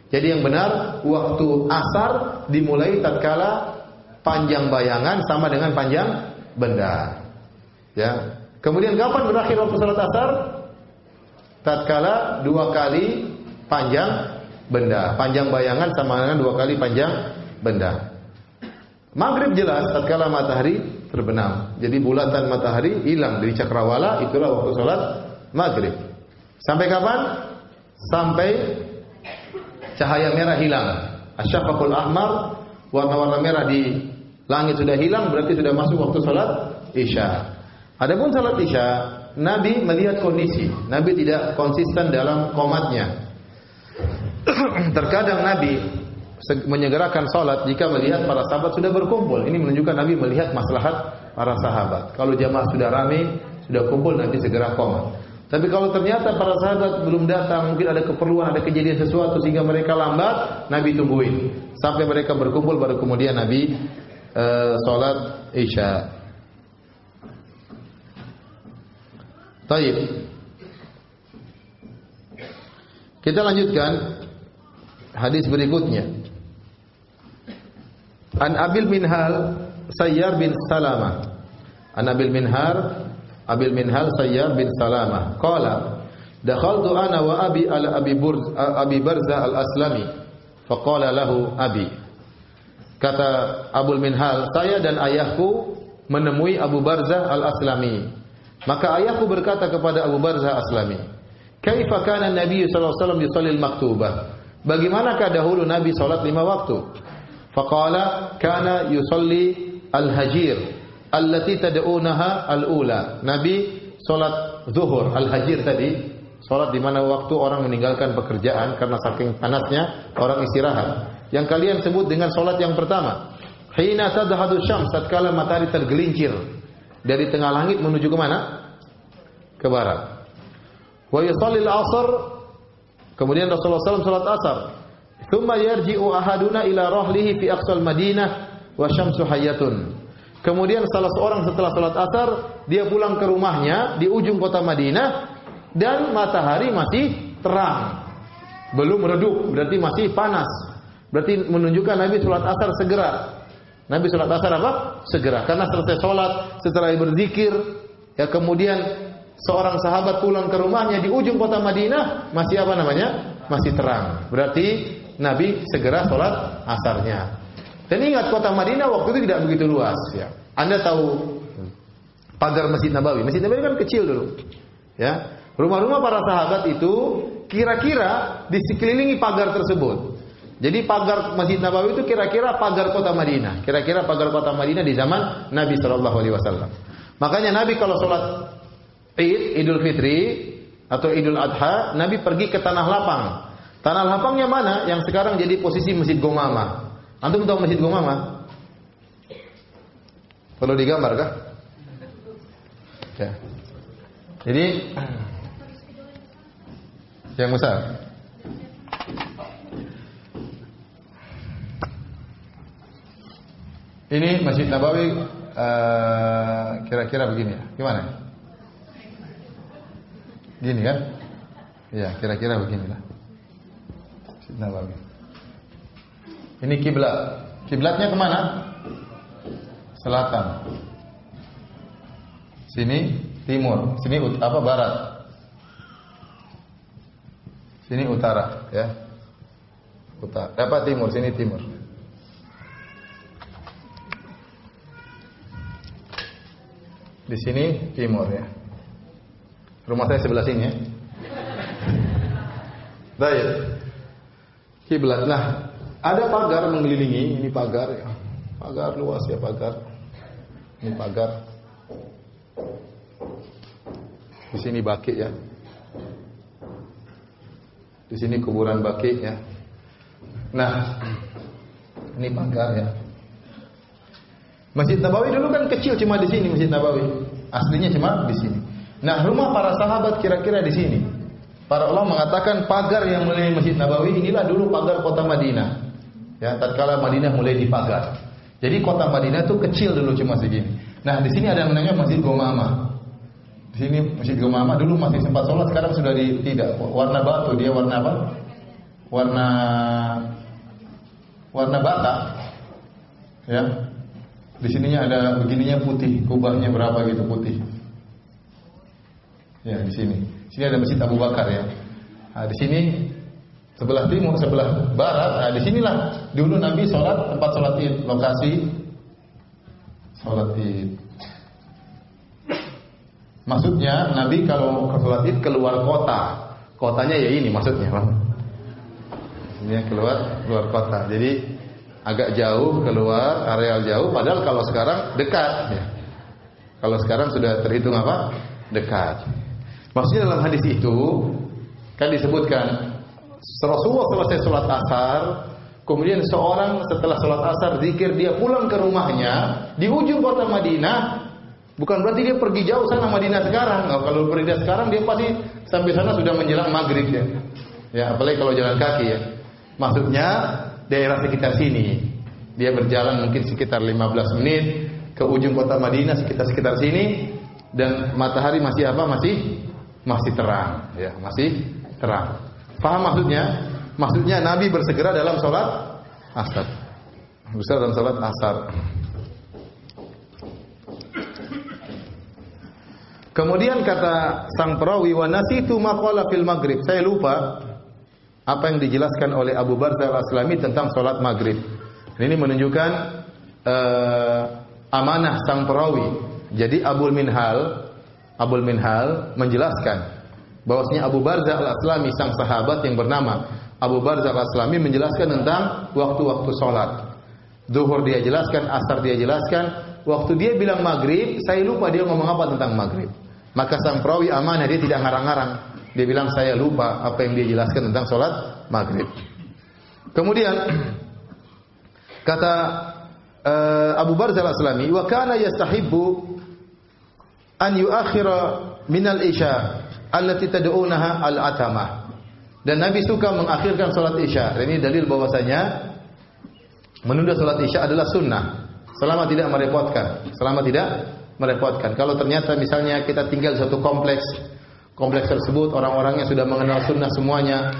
Jadi yang benar waktu asar dimulai tatkala panjang bayangan sama dengan panjang benda. Ya. Kemudian kapan berakhir waktu salat asar? Tatkala 2 kali panjang benda. Panjang bayangan sama dengan 2 kali panjang benda. Maghrib jelas tatkala matahari terbenam. Jadi bulatan matahari hilang dari cakrawala, itulah waktu salat maghrib. Sampai kapan? Sampai cahaya merah hilang. Asyafaqul ahmar, warna-warna merah di langit sudah hilang, berarti sudah masuk waktu salat Isya. Adapun salat Isya, Nabi melihat kondisi. Nabi tidak konsisten dalam qomatnya. Terkadang Nabi menyegerakan salat jika melihat para sahabat sudah berkumpul. Ini menunjukkan Nabi melihat maslahat para sahabat. Kalau jamaah sudah ramai, sudah kumpul, nanti segera qomat. Tapi kalau ternyata para sahabat belum datang, mungkin ada keperluan, ada kejadian sesuatu sehingga mereka lambat, Nabi tungguin sampai mereka berkumpul, baru kemudian Nabi salat Isya. Taib. Kita lanjutkan hadis berikutnya. An Abil Minhal Sayyar bin Salamah. An Abil Minhal Sayyar bin Salamah qala dakhaltu ana wa abi ala Abi Barza al-Aslami faqala lahu abi. Kata Abul Minhal, saya dan ayahku menemui Abu Barza al-Aslami. Maka ayahku berkata kepada Abu Barza al-Aslami, "Kaifa kana Nabi sallallahu alaihi wasallam yusalli al-maktubah?" Bagaimanakah dahulu Nabi salat 5 waktu? Faqala kana yusalli al-hajir allati tad'unaha al-ula. Nabi salat zuhur, al-hajir tadi, salat di mana waktu orang meninggalkan pekerjaan karena saking panasnya, orang istirahat. Yang kalian sebut dengan salat yang pertama. Hina tadhhadu syams, tatkala matahari tergelincir dari tengah langit menuju ke mana? Ke barat. Wa yusalli al-'asr, kemudian Rasulullah SAW salat asar. Thumma yarji'u ahaduna ila rahlihi fi aqsal Madinah wa syamsu hayyatun. Kemudian salah seorang setelah salat asar, dia pulang ke rumahnya di ujung kota Madinah dan matahari masih terang. Belum redup, berarti masih panas. Berarti menunjukkan Nabi salat asar segera. Nabi sholat asar apa? Segera. Karena selesai sholat, setelah berzikir, ya kemudian seorang sahabat pulang ke rumahnya di ujung kota Madinah, masih apa namanya? Masih terang. Berarti Nabi segera sholat asarnya. Dan ingat kota Madinah waktu itu tidak begitu luas. Ya. Anda tahu pagar Masjid Nabawi. Masjid Nabawi kan kecil dulu. Ya. Rumah-rumah para sahabat itu kira-kira disekelilingi pagar tersebut. Jadi pagar Masjid Nabawi itu kira-kira pagar kota Madinah. Kira-kira pagar kota Madinah di zaman Nabi SAW. Makanya Nabi kalau sholat Idul Fitri atau Idul Adha, Nabi pergi ke tanah lapang. Tanah lapangnya mana? Yang sekarang jadi posisi Masjid Gomama. Antum tahu Masjid Gomama? Perlu digambar kah? Ya. Jadi yang besar. Ini Masjid Nabawi kira-kira begini ya. Gimana? Gini kan? Ya, kira-kira beginilah. Masjid Nabawi. Ini kiblat. Kiblatnya kemana? Selatan. Sini timur. Sini apa? Barat. Sini utara, ya. Utara. Apa timur? Sini timur. Di sini timur, ya. Rumah saya sebelah sini, ya. Baik. Kiblat. Nah, ada pagar mengelilingi. Ini pagar, ya. Pagar luas, ya, pagar. Ini pagar. Di sini Baqi, ya. Di sini kuburan Baqi, ya. Nah, ini pagar, ya. Masjid Nabawi dulu kan kecil, cuma di sini Masjid Nabawi. Aslinya cuma di sini. Nah, rumah para sahabat kira-kira di sini. Para ulama mengatakan pagar yang mengelilingi Masjid Nabawi inilah dulu pagar kota Madinah. Ya, tatkala Madinah mulai dipagar. Jadi kota Madinah itu kecil dulu cuma segini. Nah, di sini ada yang namanya Masjid Gomama. Di sini Masjid Gomama dulu masih sempat sholat, sekarang sudah tidak. Warna batu, dia warna apa? Warna bata. Ya. Di sininya ada begininya putih, kubahnya berapa gitu putih. Ya, di sini. Sini ada Masjid Abu Bakar, ya. Nah, di sini sebelah timur, sebelah barat. Nah, di sinilah dulu Nabi sholat, tempat sholat Id, lokasi sholat Id. Maksudnya Nabi kalau ke sholat Id keluar kota. Kotanya ya ini maksudnya, Bang. Ini keluar kota. Jadi agak jauh, keluar areal jauh, padahal kalau sekarang dekat, ya. Kalau sekarang sudah terhitung apa? Dekat. Maksudnya dalam hadis itu kan disebutkan Rasulullah selesai sholat asar, kemudian seorang setelah sholat asar zikir, dia pulang ke rumahnya di ujung kota Madinah. Bukan berarti dia pergi jauh sana Madinah sekarang. Nah, kalau pergi sekarang dia pasti sampai sana sudah menjelang maghrib, ya. Ya, apalagi kalau jalan kaki, ya. Maksudnya daerah sekitar sini. Dia berjalan mungkin sekitar 15 menit ke ujung kota Madinah, sekitar sini, dan matahari masih apa? Masih terang, ya, masih terang. Paham maksudnya? Maksudnya Nabi bersegera dalam sholat asar. Bersegera dalam sholat asar. Kemudian kata sang perawi, wa nasitu ma qala fil maghrib. Saya lupa apa yang dijelaskan oleh Abu Barzah Al-Aslami tentang sholat maghrib. Ini menunjukkan amanah sang perawi. Jadi Abul Minhal menjelaskan bahwasanya Abu Barzah Al-Aslami, sang sahabat yang bernama Abu Barzah Al-Aslami, menjelaskan tentang waktu-waktu sholat. Zuhur dia jelaskan, asar dia jelaskan. Waktu dia bilang maghrib, saya lupa dia ngomong apa tentang maghrib. Maka sang perawi amanah, dia tidak ngarang-ngarang. Dia bilang saya lupa apa yang dia jelaskan tentang sholat maghrib. Kemudian kata Abu Barzah Al-Aslami, wa kana yastahibbu an yuakhira min al-isya allati tad'unaha al-atamah. Dan Nabi suka mengakhirkan sholat isya. Ini dalil bahwasanya menunda sholat isya adalah sunnah selama tidak merepotkan. Kalau ternyata misalnya kita tinggal di satu kompleks tersebut orang-orangnya sudah mengenal sunnah semuanya,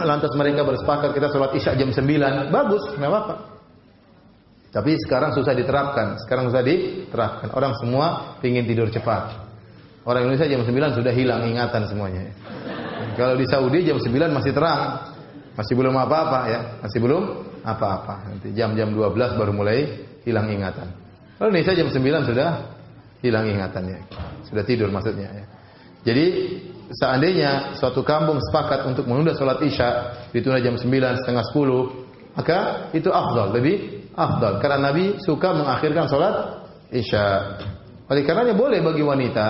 lantas mereka bersepakat kita sholat isya jam 9, bagus, nggak apa-apa. Tapi sekarang susah diterapkan. Orang semua ingin tidur cepat. Orang Indonesia jam 9 sudah hilang ingatan semuanya. Kalau di Saudi jam 9 masih terang. Masih belum apa-apa ya. Masih belum apa-apa. Nanti jam-jam 12 baru mulai hilang ingatan. Kalau Indonesia jam 9 sudah hilang ingatannya. Sudah tidur maksudnya ya. Jadi seandainya suatu kampung sepakat untuk menunda sholat Isya ditunda jam 9, setengah 10, maka itu afdal, lebih afdal. Karena Nabi suka mengakhirkan sholat Isya. Oleh karenanya boleh bagi wanita,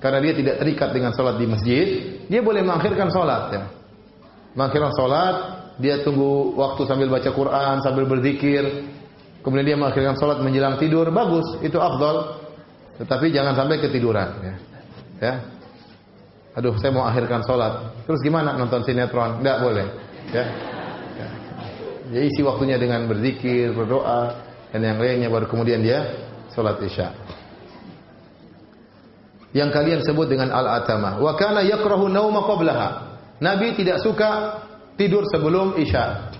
karena dia tidak terikat dengan sholat di masjid, dia boleh mengakhirkan sholat ya. Mengakhirkan sholat, dia tunggu waktu sambil baca Quran, sambil berzikir, kemudian dia mengakhirkan sholat menjelang tidur, bagus, itu afdal. Tetapi jangan sampai ketiduran ya. Ya. Aduh, saya mau akhirkan sholat. Terus gimana? Nonton sinetron? Tidak boleh. Ya. Ya. Jadi isi waktunya dengan berzikir, berdoa, dan yang lainnya, baru kemudian dia sholat Isya. Yang kalian sebut dengan al-atamah. Wa kana yakrahu nauma qablaha. Nabi tidak suka tidur sebelum Isya.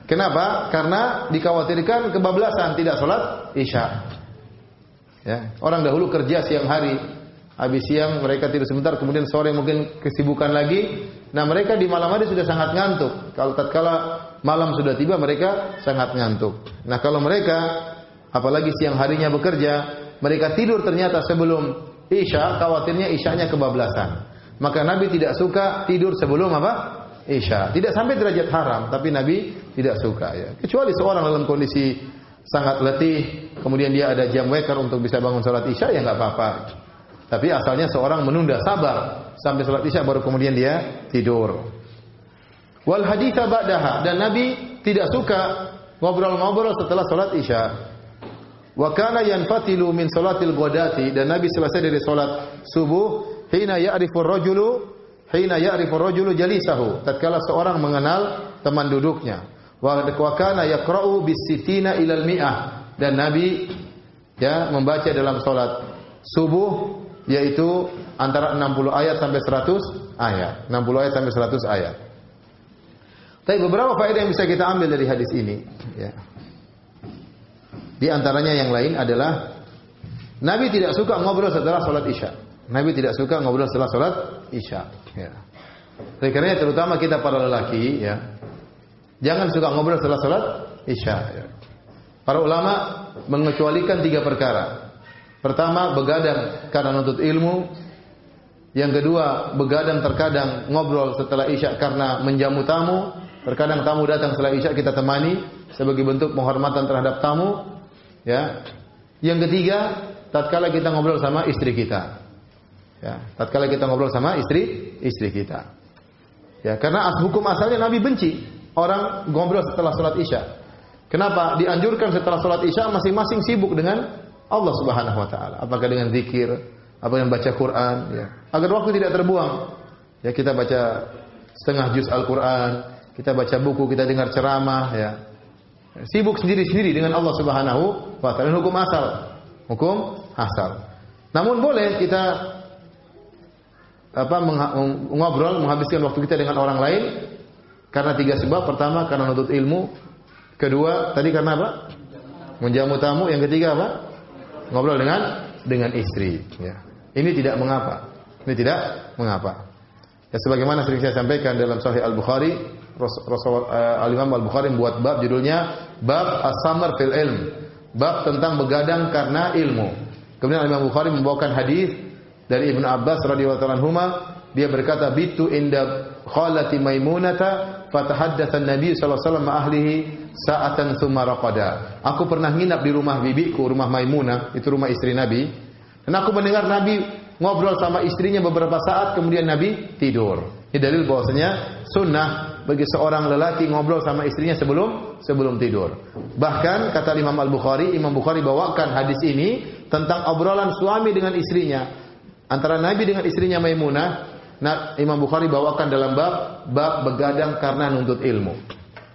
Kenapa? Karena dikhawatirkan kebablasan, tidak sholat Isya. Ya. Orang dahulu kerja siang hari. Habis siang mereka tidur sebentar, kemudian sore mungkin kesibukan lagi. Nah, mereka di malam hari sudah sangat ngantuk. Kalau tatkala malam sudah tiba, mereka sangat ngantuk. Nah, kalau mereka apalagi siang harinya bekerja, mereka tidur ternyata sebelum Isya, khawatirnya Isyanya kebablasan. Maka Nabi tidak suka tidur sebelum apa? Isya. Tidak sampai derajat haram, tapi Nabi tidak suka ya. Kecuali seorang dalam kondisi sangat letih, kemudian dia ada jam waker untuk bisa bangun salat Isya, ya enggak apa-apa. Tapi asalnya seorang menunda, sabar sampai salat Isya baru kemudian dia tidur. Wal haditsa ba'daha, dan Nabi tidak suka ngobrol-ngobrol setelah salat Isya. Wa kana yanfatilu min salatil ghadati, dan Nabi selesai dari salat subuh hina ya'rifu ar-rajulu jalisahu, tatkala seorang mengenal teman duduknya. Wa kana yaqra'u bis-sittina ilal mi'ah, dan Nabi ya membaca dalam salat subuh yaitu antara 60 ayat sampai 100 ayat. 60 ayat sampai 100 ayat. Tapi beberapa faedah yang bisa kita ambil dari hadis ini ya. Di antaranya yang lain adalah Nabi tidak suka ngobrol setelah salat Isya. Nabi tidak suka ngobrol setelah salat Isya ya. Oleh karena terutama kita para lelaki ya, jangan suka ngobrol setelah salat Isya ya. Para ulama mengecualikan 3 perkara. Pertama, begadang karena nuntut ilmu. Yang kedua, begadang terkadang ngobrol setelah Isya karena menjamu tamu. Terkadang tamu datang setelah Isya, kita temani sebagai bentuk penghormatan terhadap tamu. Ya. Yang ketiga, tatkala kita ngobrol sama istri kita. Ya, tatkala kita ngobrol sama istri kita. Ya, karena hukum asalnya Nabi benci orang ngobrol setelah salat Isya. Kenapa? Dianjurkan setelah salat Isya masing-masing sibuk dengan Allah Subhanahu wa taala, apakah dengan zikir, apa dengan baca Quran ya. Agar waktu tidak terbuang. Ya, kita baca setengah juz Al-Qur'an, kita baca buku, kita dengar ceramah ya. Sibuk sendiri-sendiri dengan Allah Subhanahu wa taala. Hukum asal. Hukum asal. Namun boleh kita ngobrol, menghabiskan waktu kita dengan orang lain karena 3 sebab. Pertama, karena menuntut ilmu. Kedua, tadi karena apa? Menjamu tamu. Yang ketiga apa? Ngobrol dengan istri ya. Ini tidak mengapa. Ya, sebagaimana sering saya sampaikan dalam Sahih Al-Bukhari, Al-Imam Al-Bukhari membuat bab judulnya Bab As-Samar fil Ilm, bab tentang begadang karena ilmu. Kemudian Al-Imam Al-Bukhari membawakan hadis dari Ibnu Abbas radhiyallahu anhuma, dia berkata, "Bitu inda khalati Maimunata fatahaddatsa an-nabi sallallahu alaihi wasallam ahlihi sa'atan tsumma raqada." Aku pernah nginap di rumah bibiku, rumah Maimunah, itu rumah istri Nabi. Dan aku mendengar Nabi ngobrol sama istrinya beberapa saat, kemudian Nabi tidur. Ini dalil bahwasanya sunnah bagi seorang lelaki ngobrol sama istrinya sebelum tidur. Bahkan kata Imam Al-Bukhari, Imam Bukhari bawakan hadis ini tentang obrolan suami dengan istrinya, antara Nabi dengan istrinya Maimunah. Nah, Imam Bukhari bawakan dalam bab begadang karena nuntut ilmu.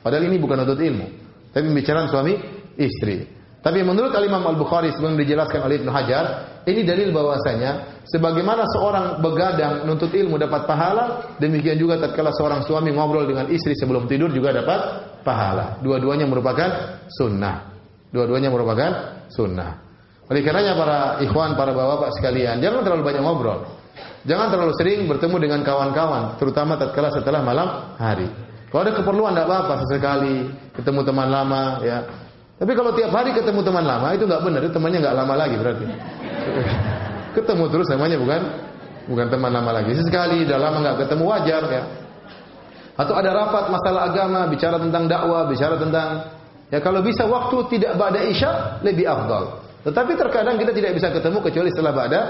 Padahal ini bukan nuntut ilmu, tapi pembicaraan suami istri. Tapi menurut Imam Al-Bukhari, sebelum dijelaskan oleh Ibnu Hajar, ini dalil bahwasanya sebagaimana seorang begadang nuntut ilmu dapat pahala, demikian juga tatkala seorang suami ngobrol dengan istri sebelum tidur juga dapat pahala. Dua-duanya merupakan sunnah. Dua-duanya merupakan sunnah. Oleh karenanya para ikhwan, para bapak-bapak sekalian, jangan terlalu banyak ngobrol. Jangan terlalu sering bertemu dengan kawan-kawan, terutama tatkala setelah malam hari. Kalau ada keperluan tidak apa-apa, sesekali ketemu teman lama, ya. Tapi kalau tiap hari ketemu teman lama itu nggak benar, itu temannya nggak lama lagi berarti. Ketemu terus namanya bukan teman lama lagi. Sesekali sudah lama nggak ketemu wajar, ya. Atau ada rapat masalah agama, bicara tentang dakwah, bicara tentang, ya kalau bisa waktu tidak ba'da isya lebih afdal. Tetapi terkadang kita tidak bisa ketemu kecuali setelah ba'da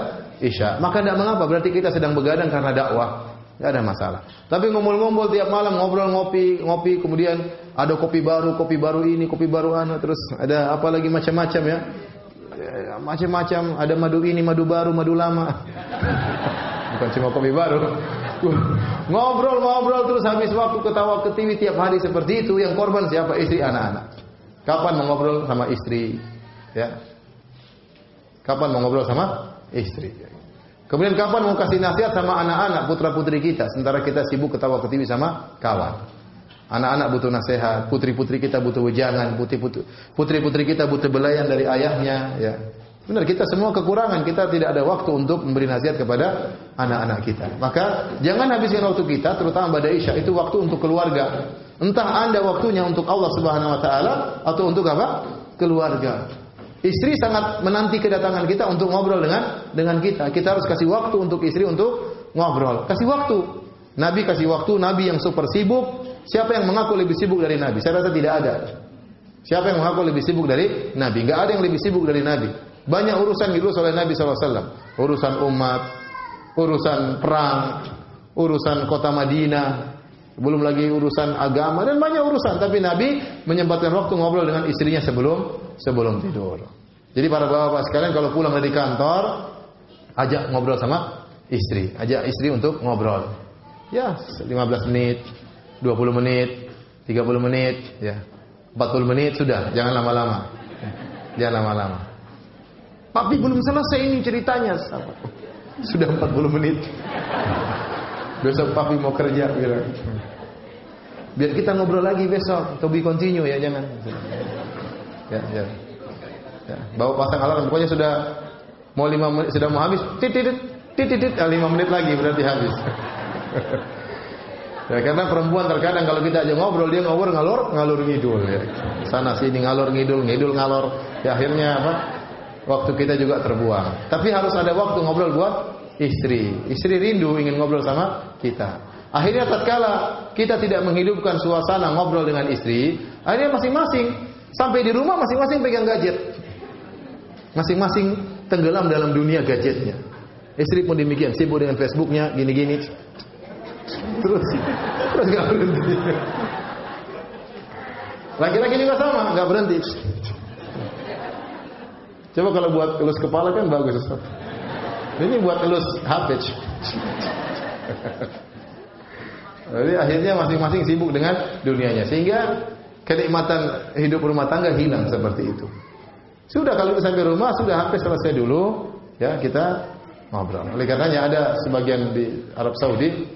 isya. Maka tidak mengapa, berarti kita sedang begadang karena dakwah. Tidak ada masalah. Tapi ngumpul-ngumpul tiap malam, ngobrol, ngopi, kemudian ada kopi baru ini, kopi baru terus ada apa lagi macam-macam, ya. Macam-macam, ada madu ini, madu baru, madu lama. Bukan cuma kopi baru. Ngobrol terus habis waktu, ketawa ke TV tiap hari seperti itu. Yang korban siapa? Istri, anak-anak. Kapan mau ngobrol sama istri? Ya. Kapan mau ngobrol sama istri? Kemudian kapan mau kasih nasihat sama anak-anak, putra-putri kita, sementara kita sibuk ketawa ke TV sama kawan. Anak-anak butuh nasihat, putri-putri kita butuh wejangan, putri-putri kita butuh belayan dari ayahnya, ya. Benar, kita semua kekurangan, kita tidak ada waktu untuk memberi nasihat kepada anak-anak kita. Maka jangan habiskan waktu kita, terutama pada isya, itu waktu untuk keluarga. Entah Anda waktunya untuk Allah Subhanahu wa taala atau untuk apa? Keluarga. Istri sangat menanti kedatangan kita untuk ngobrol dengan kita. Kita harus kasih waktu untuk istri untuk ngobrol. Kasih waktu. Nabi kasih waktu, Nabi yang super sibuk. Siapa yang mengaku lebih sibuk dari Nabi? Saya rasa tidak ada. Siapa yang mengaku lebih sibuk dari Nabi? Enggak ada yang lebih sibuk dari Nabi. Banyak urusan diurus oleh Nabi SAW. Urusan umat, urusan perang, urusan kota Madinah, belum lagi urusan agama dan banyak urusan. Tapi Nabi menyempatkan waktu ngobrol dengan istrinya sebelum tidur. Jadi para bapak-bapak sekalian kalau pulang dari kantor, ajak ngobrol sama istri. Ajak istri untuk ngobrol. Ya, 15 menit, 20 menit, 30 menit, ya. 40 menit sudah, jangan lama-lama. Jangan lama-lama. Papi belum selesai ini ceritanya. Sudah 40 menit. Besok papi mau kerja, biar kita ngobrol lagi besok. To be continue, ya, jangan. Ya. Bawa pasang alarm, pokoknya sudah mau 5 menit, sudah mau habis. Titit, 5 menit lagi berarti habis. Ya, karena perempuan terkadang kalau kita aja ngobrol, dia ngobrol ngalur ngidul, ya. Sana sini ngalur ngidul ngalor. Ya, akhirnya apa? Waktu kita juga terbuang. Tapi harus ada waktu ngobrol buat istri. Istri rindu ingin ngobrol sama kita. Akhirnya tatkala kita tidak menghidupkan suasana ngobrol dengan istri, akhirnya masing-masing sampai di rumah masing-masing pegang gadget. Masing-masing tenggelam dalam dunia gadgetnya. Istri pun demikian, sibuk dengan Facebooknya, gini-gini. Terus nggak berhenti. Laki-laki juga sama, nggak berhenti. Coba kalau buat elus kepala kan bagus. Ini buat elus HP. Jadi akhirnya masing-masing sibuk dengan dunianya, sehingga kenikmatan hidup rumah tangga hilang seperti itu. Sudah kalau sampai rumah sudah HP selesai dulu, ya kita ngobrol. Oleh karenanya ada sebagian di Arab Saudi,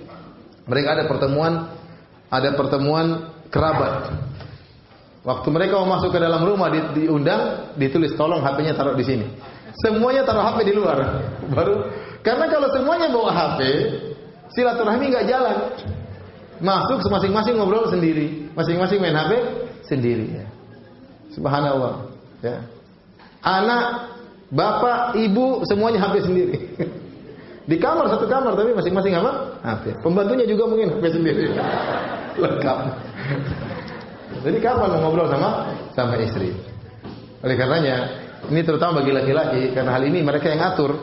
mereka ada pertemuan kerabat. Waktu mereka mau masuk ke dalam rumah diundang, ditulis tolong HP-nya taruh di sini. Semuanya taruh HP di luar. Karena kalau semuanya bawa HP, silaturahmi nggak jalan. Masuk masing-masing ngobrol sendiri, masing-masing main HP sendiri. Ya. Subhanallah. Ya. Anak, bapak, ibu semuanya HP sendiri. Di kamar, satu kamar tapi masing-masing apa? HP. Pembantunya juga mungkin HP sendiri. Lengkap. Jadi kapan mau ngobrol sama istri? Oleh karenanya, ini terutama bagi laki-laki, karena hal ini mereka yang atur,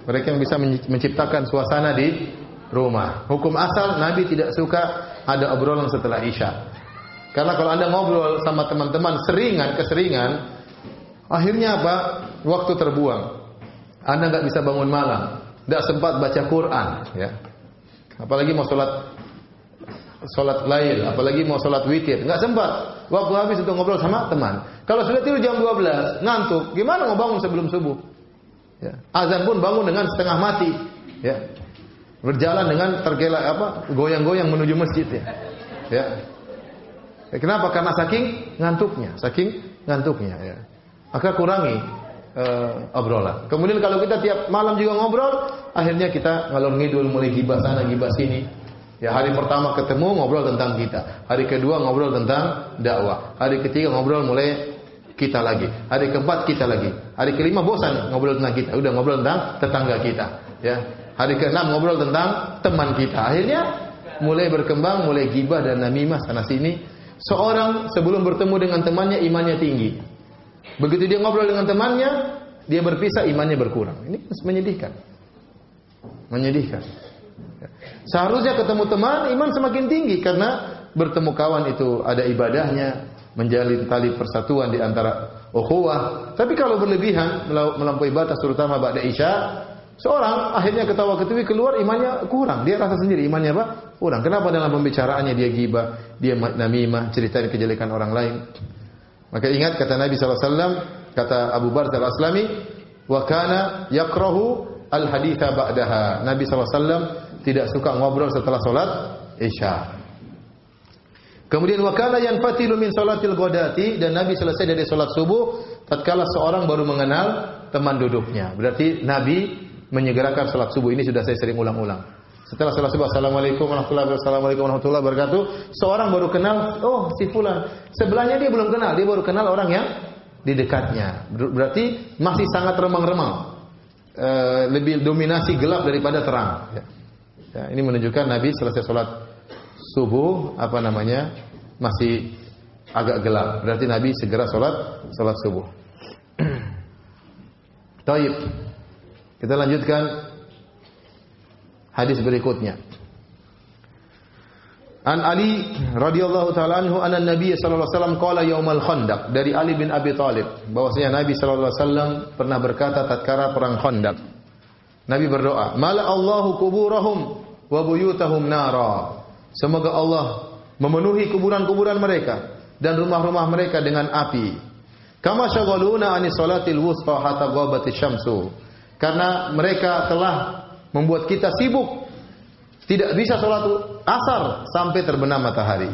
mereka yang bisa menciptakan suasana di rumah. Hukum asal Nabi tidak suka ada obrolan setelah Isya. Karena kalau Anda ngobrol sama teman-teman keseringan, akhirnya apa? Waktu terbuang. Anda nggak bisa bangun malam, nggak sempat baca Quran, ya. Apalagi mau sholat lail, apalagi mau sholat witir, nggak sempat. Waktu habis untuk ngobrol sama teman. Kalau sudah tidur jam 12, ngantuk, gimana mau bangun sebelum subuh? Ya. Azan pun bangun dengan setengah mati, ya. Berjalan dengan goyang-goyang menuju masjid, ya. Ya. Kenapa? Karena saking ngantuknya ya. Maka kurangi obrolan. Kemudian kalau kita tiap malam juga ngobrol, akhirnya kita ngalor ngidul, mulai gibah sana gibah sini. Ya, hari pertama ketemu ngobrol tentang kita, hari kedua ngobrol tentang dakwah, hari ketiga ngobrol mulai kita lagi, hari keempat kita lagi, hari kelima bosan ngobrol tentang kita, udah ngobrol tentang tetangga kita, ya. Hari keenam ngobrol tentang teman kita. Akhirnya mulai berkembang, mulai gibah dan namimah sana sini. Seorang sebelum bertemu dengan temannya imannya tinggi. Begitu dia ngobrol dengan temannya, dia berpisah imannya berkurang. Ini menyedihkan. Seharusnya ketemu teman iman semakin tinggi karena bertemu kawan itu ada ibadahnya, menjalin tali persatuan di antara ukhuwah. Tapi kalau berlebihan melampaui batas terutama ba'da isya, seorang akhirnya ketawa-ketiwi keluar imannya kurang. Dia rasa sendiri imannya apa? Kurang. Kenapa dalam pembicaraannya dia gibah, dia namimah, ceritain kejelekan orang lain. Maka ingat kata Nabi SAW, kata Abu Barzah Al-Aslami, wa kana yakrahu al-haditha ba'daha. Nabi SAW tidak suka ngobrol setelah solat isya. Kemudian wa kana yanfatilu min salatil ghadati, dan Nabi selesai dari solat subuh tatkala seorang baru mengenal teman duduknya. Berarti Nabi menyegerakan solat subuh. Ini sudah saya sering ulang-ulang. Setelah salat subuh, assalamualaikum warahmatullahi wabarakatuh. Seorang baru kenal, oh si fulan. Sebelahnya dia belum kenal, dia baru kenal orang yang di dekatnya. Berarti masih sangat remang-remang. Lebih dominasi gelap daripada terang. Ya, ini menunjukkan Nabi selesai salat subuh, masih agak gelap. Berarti Nabi segera salat subuh. Taib. Kita lanjutkan hadis berikutnya. An Ali radhiyallahu taala anhu anna Nabi sallallahu alaihi wasallam qala yaumal Khandaq, dari Ali bin Abi Thalib bahwasanya Nabi sallallahu alaihi wasallam pernah berkata tatkala perang Khandaq. Nabi berdoa, "Mala Allahu kuburahum wa buyutahum nara." Semoga Allah memenuhi kuburan-kuburan mereka dan rumah-rumah mereka dengan api. Kama syaghaluna anis salatil wusta hatta ghabatis syamsu. Karena mereka telah membuat kita sibuk, tidak bisa sholat asar sampai terbenam matahari.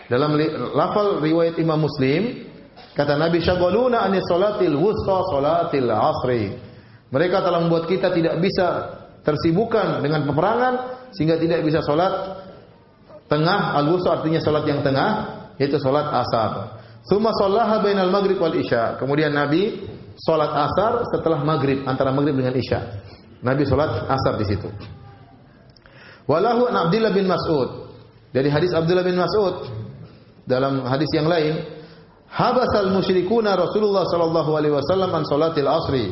Dalam lafal riwayat Imam Muslim, kata Nabi syaghaluna anis salatil wusta salatil asri. Mereka telah membuat kita tidak bisa tersibukkan dengan peperangan sehingga tidak bisa sholat tengah. Al-wusta artinya sholat yang tengah, yaitu sholat asar. Tsumma shallaha bainal maghrib wal isya. Kemudian Nabi sholat asar setelah maghrib, antara maghrib dengan isya. Nabi sholat asar di situ. Walahu an Abdullah bin Mas'ud, dari hadis Abdullah bin Mas'ud dalam hadis yang lain, habasal musyrikuna Rasulullah sallallahu alaihi wasallam an salatil asri.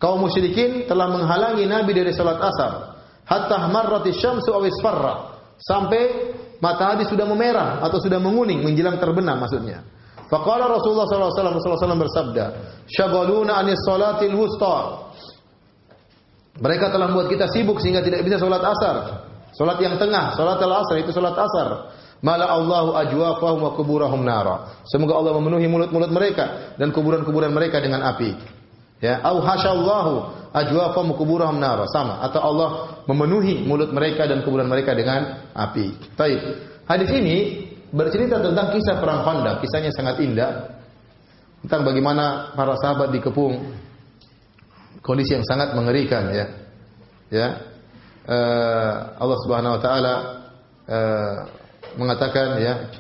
Kaum musyrikin telah menghalangi Nabi dari salat asar hatta marratis syamsu aw isfarra, sampai matahari sudah memerah atau sudah menguning menjelang terbenam maksudnya. Faqala Rasulullah sallallahu alaihi wasallam bersabda, "Syaghaluna anis salatil wusta." Mereka telah membuat kita sibuk sehingga tidak bisa salat asar. Salat yang tengah, salat al-asr itu salat asar. Mala Allahu ajwafahum wa kuburahum nara. Semoga Allah memenuhi mulut-mulut mereka dan kuburan-kuburan mereka dengan api. Ya, au hasyallahu ajwafahum wa kuburahum nara, sama, atau Allah memenuhi mulut mereka dan kuburan mereka dengan api. Baik. Hadis ini bercerita tentang kisah perang Khandaq. Kisahnya sangat indah. Tentang bagaimana para sahabat dikepung kondisi yang sangat mengerikan, ya. Ya. Allah Subhanahu wa taala mengatakan, ya,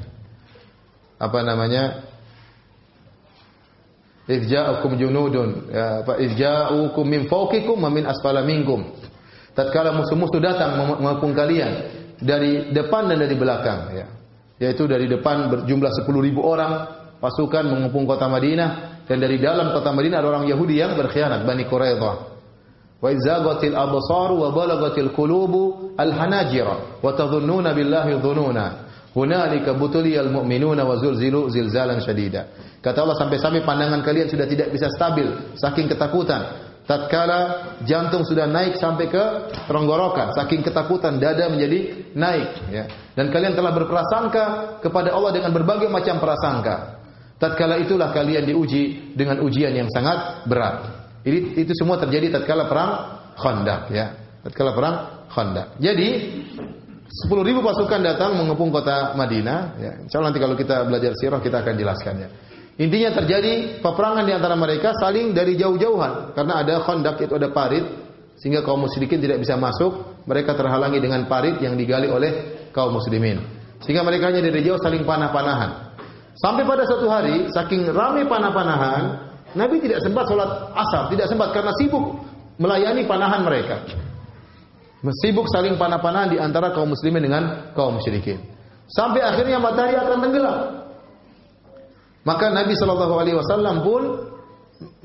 Izja'ukum junudun, ya, izja'ukum min fawqikum wa min asfala minkum. Tatkala musuh-musuh datang mengepung kalian dari depan dan dari belakang, ya. Yaitu dari depan berjumlah 10.000 orang pasukan mengepung kota Madinah, dan dari dalam kota Madinah ada orang Yahudi yang berkhianat, Bani Quraidah. Wa izagatil absar wa balagatil qulubu al-hanajira wa tadhunnuna billahi dhununa. Hunalika butuliyal mu'minuna wa zulzilu zilzalan syadida. Kata Allah, sampai-sampai pandangan kalian sudah tidak bisa stabil saking ketakutan. Tatkala jantung sudah naik sampai ke tenggorokan, saking ketakutan dada menjadi naik, ya. Dan kalian telah berprasangka kepada Allah dengan berbagai macam prasangka. Tatkala itulah kalian diuji dengan ujian yang sangat berat. Itu semua terjadi tatkala perang Khandaq, ya. Tatkala perang Khandaq. Jadi 10.000 pasukan datang mengepung kota Madinah. Ya, insya Allah nanti kalau kita belajar sirah kita akan jelaskannya. Intinya terjadi peperangan di antara mereka saling dari jauh-jauhan karena ada khandak, itu ada parit sehingga kaum musyrikin tidak bisa masuk. Mereka terhalangi dengan parit yang digali oleh kaum muslimin. Sehingga mereka hanya dari jauh saling panah-panahan. Sampai pada suatu hari saking ramai panah-panahan, Nabi tidak sempat sholat asar, tidak sempat karena sibuk melayani panahan mereka. Sibuk saling panah-panahan di antara kaum muslimin dengan kaum musyrikin. Sampai akhirnya matahari akan tenggelam. Maka Nabi SAW pun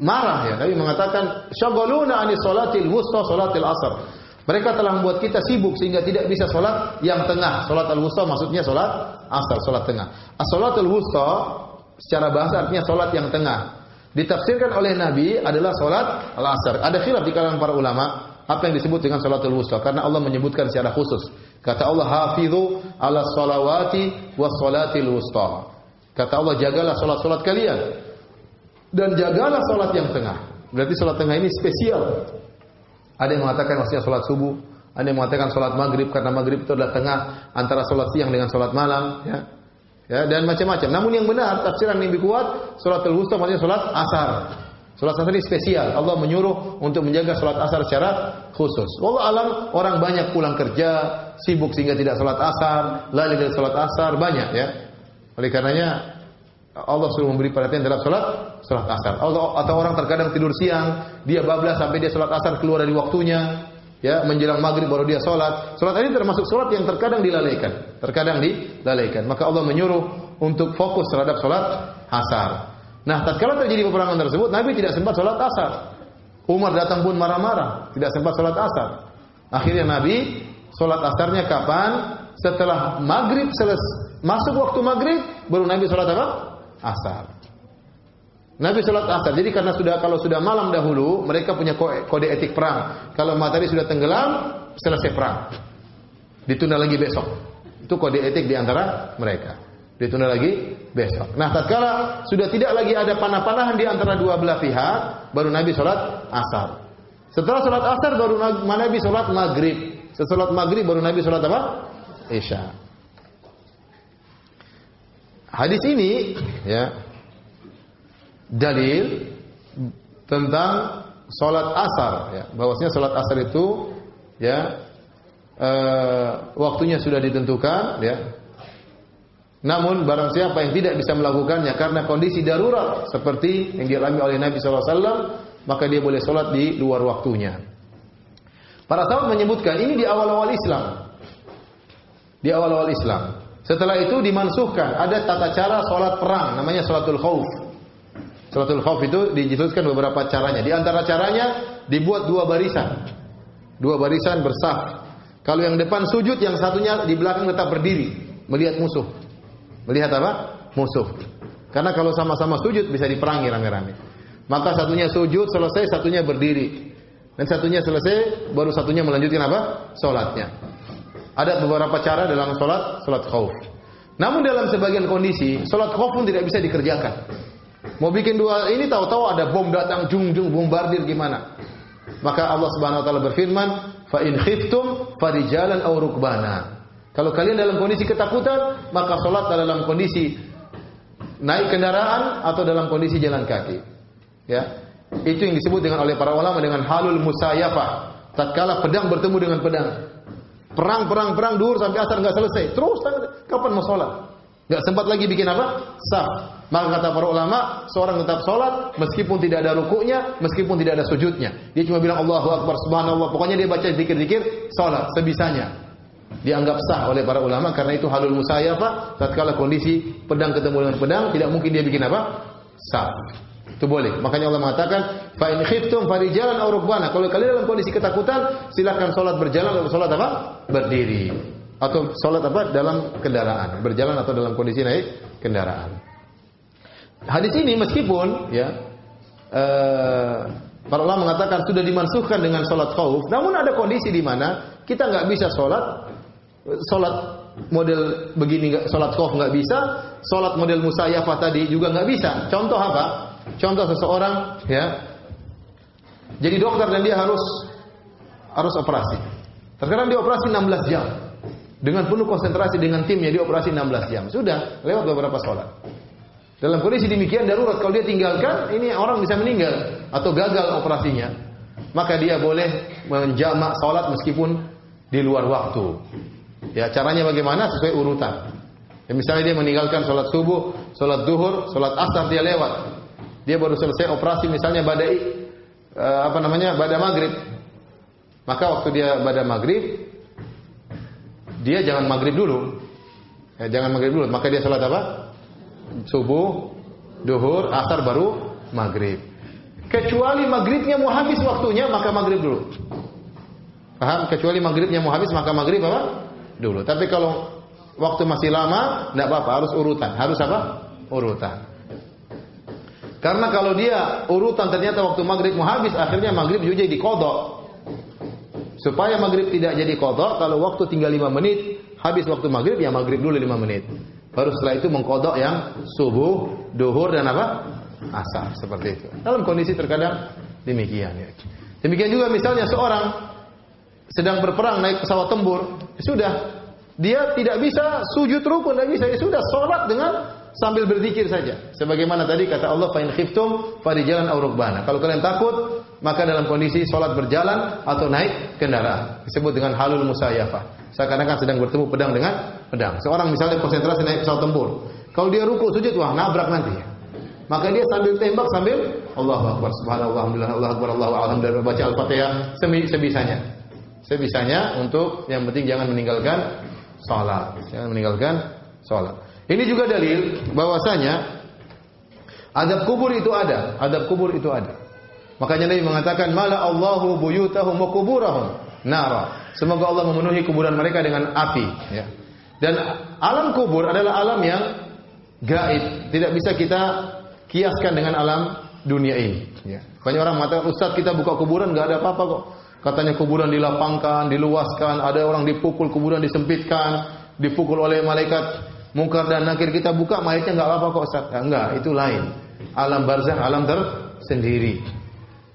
marah ya. Nabi mengatakan, "Syaghaluna 'anis sholatil wusta sholatil asar." Mereka telah membuat kita sibuk sehingga tidak bisa sholat yang tengah. Sholat al-wusta maksudnya sholat asar, sholat tengah. As-sholatul wusta secara bahasa artinya sholat yang tengah. Ditafsirkan oleh Nabi adalah sholat al-asar. Ada khilaf di kalangan para ulama apa yang disebut dengan sholatul wusta, karena Allah menyebutkan secara khusus. Kata Allah, "Hafidhu 'ala sholawati was sholatil wusta." Kata Allah, jagalah sholat-sholat kalian dan jagalah sholat yang tengah. Berarti sholat tengah ini spesial. Ada yang mengatakan maksudnya sholat subuh, ada yang mengatakan sholat maghrib karena maghrib itu adalah tengah antara sholat siang dengan sholat malam, ya, dan macam-macam. Namun yang benar tafsiran yang lebih kuat, sholatul wusta maksudnya sholat asar. Sholat asar ini spesial. Allah menyuruh untuk menjaga sholat asar secara khusus. Wallahu alam, orang banyak pulang kerja, sibuk sehingga tidak sholat asar, lalai dari sholat asar, banyak ya. Oleh karenanya Allah suruh memberi perhatian terhadap sholat asar. Atau orang terkadang tidur siang, dia bablas sampai dia sholat asar keluar dari waktunya, ya, menjelang maghrib baru dia sholat. Sholat ini termasuk sholat yang terkadang dilalaikan. Maka Allah menyuruh untuk fokus terhadap sholat asar. Nah, tatkala terjadi peperangan tersebut, Nabi tidak sempat sholat asar. Umar datang pun marah-marah, tidak sempat sholat asar. Akhirnya Nabi sholat asarnya kapan? Setelah maghrib masuk waktu maghrib, baru Nabi sholat apa? Asar. Nabi sholat asar. Jadi karena kalau sudah malam dahulu, mereka punya kode etik perang. Kalau matahari sudah tenggelam, selesai perang. Ditunda lagi besok. Itu kode etik di antara mereka. Ditunda lagi besok. Nah, tatkala sudah tidak lagi ada panah-panahan di antara dua belah pihak, baru Nabi sholat asar. Setelah sholat asar baru Nabi sholat maghrib. Setelah maghrib baru Nabi sholat apa? Isya. Hadis ini ya dalil tentang sholat asar, ya, bahwasanya sholat asar itu ya waktunya sudah ditentukan, ya. Namun barang siapa yang tidak bisa melakukannya karena kondisi darurat seperti yang dialami oleh Nabi SAW, maka dia boleh sholat di luar waktunya. Para sahabat menyebutkan ini di awal-awal Islam. Di awal-awal Islam. Setelah itu dimansuhkan. Ada tata cara sholat perang, namanya sholatul khauf. Sholatul khauf itu dijelaskan beberapa caranya. Di antara caranya dibuat dua barisan bersaf. Kalau yang depan sujud, yang satunya di belakang tetap berdiri melihat musuh. Melihat apa? Musuh. Karena kalau sama-sama sujud bisa diperangi rame-rame. Maka satunya sujud selesai, satunya berdiri. Dan satunya selesai, baru satunya melanjutkan apa? Salatnya. Ada beberapa cara dalam salat khauf. Namun dalam sebagian kondisi, salat khauf pun tidak bisa dikerjakan. Mau bikin dua ini tahu-tahu ada bom datang, jung-jung bombardir gimana? Maka Allah Subhanahu wa taala berfirman, "Fa in khiftum farijalan aw rukbana." Kalau kalian dalam kondisi ketakutan, maka sholat dalam kondisi naik kendaraan atau dalam kondisi jalan kaki. Ya, itu yang disebut dengan oleh para ulama dengan halul musayafah. Tatkala pedang bertemu dengan pedang, perang duhur sampai asar nggak selesai, terus kapan mau sholat? Nggak sempat lagi bikin apa? Saf. Maka kata para ulama, seorang tetap sholat meskipun tidak ada rukuknya, meskipun tidak ada sujudnya. Dia cuma bilang Allahu Akbar, Subhanallah. Pokoknya dia baca zikir-zikir, sholat sebisanya. Dianggap sah oleh para ulama karena itu halul musayafah. Tatkala kondisi pedang ketemu dengan pedang, tidak mungkin dia bikin apa? Saf. Itu boleh. Makanya Allah mengatakan, fa in khiftum farijalan aw rukbana. Kalau kalian dalam kondisi ketakutan, silakan salat berjalan atau salat apa? Berdiri. Atau salat apa? Dalam kendaraan. Berjalan atau dalam kondisi naik kendaraan. Hadis ini meskipun ya para ulama mengatakan sudah dimansuhkan dengan salat khauf, namun ada kondisi di mana kita enggak bisa salat model begini, salat khauf enggak bisa, salat model musayafah tadi juga enggak bisa. Contoh apa? Contoh seseorang ya jadi dokter dan dia harus operasi. Terkadang dia operasi 16 jam. dengan penuh konsentrasi dengan timnya dia operasi 16 jam. Sudah lewat beberapa sholat. Dalam kondisi demikian darurat kalau dia tinggalkan ini orang bisa meninggal atau gagal operasinya. Maka dia boleh menjamak sholat meskipun di luar waktu. Ya, caranya bagaimana? Sesuai urutan. Ya, misalnya dia meninggalkan sholat subuh, sholat duhur, sholat asar dia lewat. Dia baru selesai operasi misalnya pada maghrib. Maka waktu dia pada maghrib, dia jangan maghrib dulu. Ya, jangan maghrib dulu. Maka dia sholat apa? Subuh, duhur, asar baru maghrib. Kecuali maghribnya mau habis waktunya, maka maghrib dulu. Paham? Kecuali maghribnya mau habis, maka maghrib apa? Dulu. Tapi kalau waktu masih lama, tidak apa-apa. Harus urutan. Harus apa? Urutan. Karena kalau dia urutan ternyata waktu maghrib mau habis, akhirnya maghrib juga jadi qadha. Supaya maghrib tidak jadi qadha, kalau waktu tinggal 5 menit, habis waktu maghrib, ya maghrib dulu 5 menit. Baru setelah itu mengqadha yang subuh, duhur dan apa? Asar, seperti itu. Dalam kondisi terkadang demikian. Ya. Demikian juga misalnya seorang sedang berperang naik pesawat tempur, sudah dia tidak bisa sujud rukun, tidak bisa, sudah sholat dengan sambil berzikir saja. Sebagaimana tadi kata Allah, fa in khiftum farijalan aw rukbana. Kalau kalian takut, maka dalam kondisi sholat berjalan atau naik kendaraan. Disebut dengan halul musayyafah. Seakan-akan sedang bertemu pedang dengan pedang. Seorang misalnya konsentrasi naik pesawat tempur. Kalau dia ruku sujud, wah nabrak nanti. Maka dia sambil tembak sambil Allahu Akbar, subhanallah, alhamdulillah, Allahu Akbar, Allahu alhamdulillah, baca Al-Fatihah sebisanya. Sebisanya untuk yang penting jangan meninggalkan salat. Jangan meninggalkan salat. Ini juga dalil bahwasanya azab kubur itu ada. Azab kubur itu ada. Makanya Nabi mengatakan mala Allahu buyutahum wa quburahum nara. Semoga Allah memenuhi kuburan mereka dengan api, ya. Dan alam kubur adalah alam yang gaib, tidak bisa kita kiaskan dengan alam dunia ini, ya. Banyak orang mengatakan, "Ustaz, kita buka kuburan enggak ada apa-apa kok." Katanya kuburan dilapangkan, diluaskan, ada orang dipukul, kuburan disempitkan, dipukul oleh malaikat mungkar dan nakir, kita buka mayatnya enggak apa-apa kok, Ustaz. Ya, enggak, itu lain. Alam barzakh, alam tersendiri.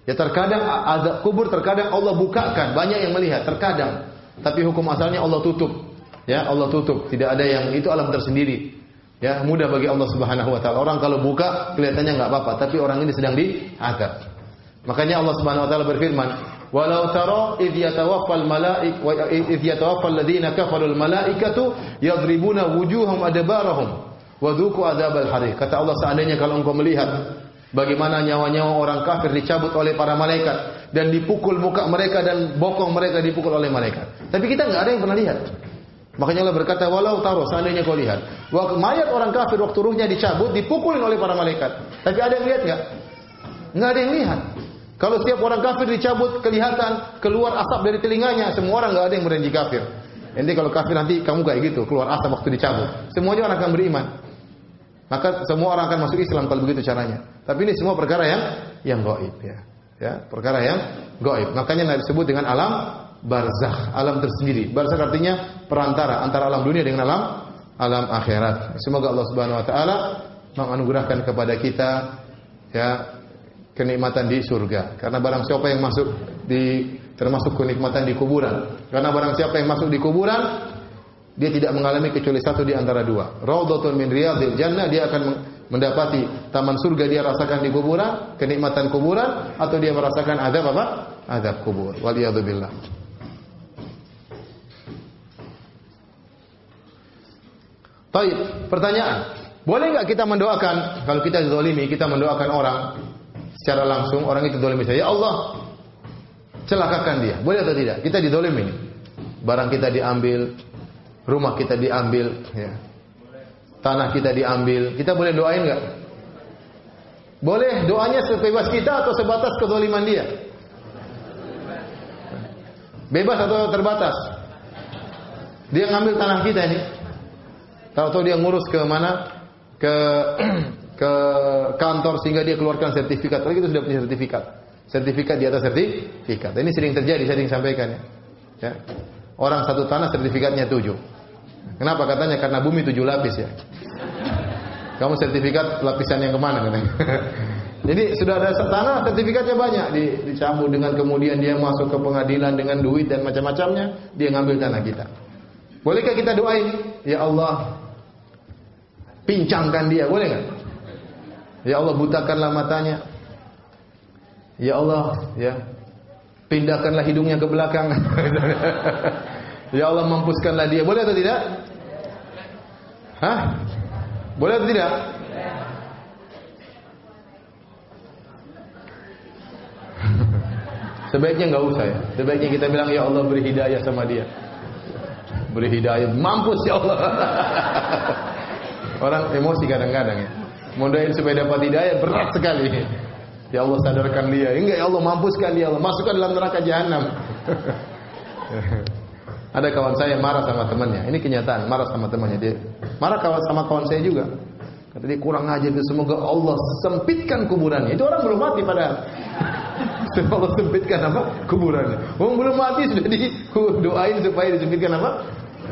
Ya, terkadang azab kubur terkadang Allah bukakan, banyak yang melihat terkadang. Tapi hukum asalnya Allah tutup. Ya, Allah tutup. Tidak ada yang itu alam tersendiri. Ya, mudah bagi Allah Subhanahu wa taala. Orang kalau buka kelihatannya enggak apa-apa, tapi orang ini sedang diazab. Makanya Allah Subhanahu wa taala berfirman, "Walau tara idh yatawaffal malaik wa idh yatawaffal ladzina kafarul malaikatu yadribuna wujuhahum adbarahum wa dhuqu adzabal hariq." Kata Allah, seandainya kalau engkau melihat bagaimana nyawa-nyawa orang kafir dicabut oleh para malaikat dan dipukul muka mereka dan bokong mereka dipukul oleh malaikat. Tapi kita enggak ada yang pernah lihat. Makanya Allah berkata, "Walau taro, seandainya kau lihat, mayat orang kafir waktu ruhnya dicabut, dipukulin oleh para malaikat." Tapi ada yang lihat enggak? Enggak ada yang lihat. Kalau setiap orang kafir dicabut, kelihatan keluar asap dari telinganya, semua orang enggak ada yang berjanji kafir. Nanti kalau kafir nanti kamu kayak gitu, keluar asap waktu dicabut. Semuanya orang akan beriman. Maka semua orang akan masuk Islam kalau begitu caranya. Tapi ini semua perkara yang gaib, ya. Ya, perkara yang gaib. Makanya disebut dengan alam barzakh, alam tersendiri. Barzakh artinya perantara antara alam dunia dengan alam akhirat. Semoga Allah Subhanahu wa taala menganugerahkan kepada kita ya kenikmatan di surga. Karena barang siapa yang masuk termasuk kenikmatan di kuburan. Karena barang siapa yang masuk di kuburan, dia tidak mengalami kecuali satu di antara dua. Raudhatun min riyadil jannah, dia akan mendapati taman surga dia rasakan di kuburan, kenikmatan kuburan, atau dia merasakan azab apa? Azab kubur. Waliyadzubillah. Baik, pertanyaan. Boleh enggak kita mendoakan kalau kita dizalimi, kita mendoakan orang secara langsung, orang itu zalimi saya, ya Allah, celakakan dia. Boleh atau tidak? Kita dizalimi. Barang kita diambil, rumah kita diambil, ya. Tanah kita diambil. Kita boleh doain enggak? Boleh, doanya sebebas kita atau sebatas kezaliman dia? Bebas atau terbatas? Dia ngambil tanah kita ini. Tahu-tahu dia ngurus ke mana? Ke kantor sehingga dia keluarkan sertifikat. Lagi itu sudah punya sertifikat. Sertifikat di atas sertifikat. Ini sering terjadi, sering sampaikan, ya. Orang satu tanah sertifikatnya 7. Kenapa? Katanya karena bumi 7 lapis, ya. Kamu sertifikat lapisan yang kemana katanya? Jadi sudah ada tanah sertifikatnya banyak, dicambuk dengan kemudian dia masuk ke pengadilan dengan duit dan macam-macamnya, dia ngambil tanah kita. Bolehkah kita doain, ya Allah, pincangkan dia, boleh nggak? Ya Allah, butakanlah matanya. Ya Allah, ya, pindahkanlah hidungnya ke belakang. Ya Allah, mampuskanlah dia. Boleh atau tidak? Hah? Boleh atau tidak? Sebaiknya nggak usah ya. Sebaiknya kita bilang, ya Allah, beri hidayah sama dia. Beri hidayah, mampus ya Allah. Orang emosi kadang-kadang ya. Mau doain supaya dapat hidayah berat sekali. Ya Allah, sadarkan dia. Enggak, ya Allah, mampuskan dia, Allah. Masukkan dalam neraka jahanam. Ada kawan saya marah sama temannya. Ini kenyataan, marah sama temannya. Dia marah sama kawan saya juga. Kata dia, kurang ajar, semoga Allah sempitkan kuburannya. Itu orang belum mati padahal. Semoga Allah sempitkan apa? Kuburannya. Orang belum mati sudah didoain supaya disempitkan apa?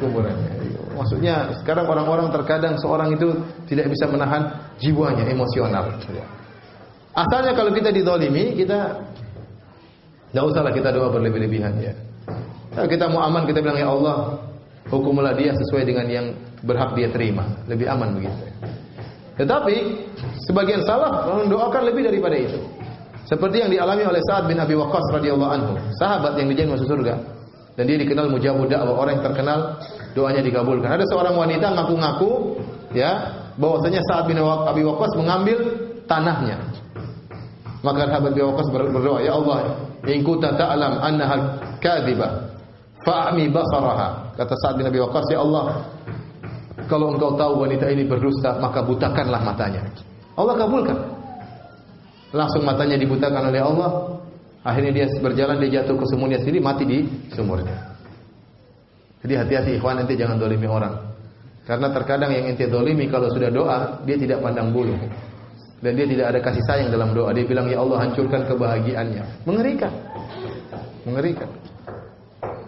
Kuburannya. Maksudnya sekarang orang-orang terkadang seorang itu tidak bisa menahan jiwanya, emosional. Asalnya kalau kita dizalimi, kita enggak usahlah kita doa berlebih-lebihan ya. Kalau kita mau aman, kita bilang, ya Allah, hukumlah dia sesuai dengan yang berhak dia terima. Lebih aman begitu. Tetapi sebagian salaf mendoakan lebih daripada itu. Seperti yang dialami oleh Sa'ad bin Abi Waqqas radhiyallahu anhu, sahabat yang dijamin masuk surga. Dan dia dikenal mujabud da'wah, orang yang terkenal doanya dikabulkan. Ada seorang wanita ngaku-ngaku ya bahwasanya Sa'ad bin Abi Waqqas mengambil tanahnya. Maka sahabat Abi Waqqas berdoa, ya Allah, in kunta ta'lam annaha kadhibah fa'mi basaraha. Kata Sa'ad bin Abi Waqqas, ya Allah, kalau engkau tahu wanita ini berdusta, maka butakanlah matanya. Allah kabulkan. Langsung matanya dibutakan oleh Allah. Akhirnya dia berjalan, dia jatuh ke sumurnya sendiri, mati di sumurnya. Jadi hati-hati ikhwan, nanti jangan dolimi orang. Karena terkadang yang ente dolimi kalau sudah doa, dia tidak pandang bulu. Dan dia tidak ada kasih sayang dalam doa. Dia bilang, ya Allah, hancurkan kebahagiaannya. Mengerikan. Mengerikan.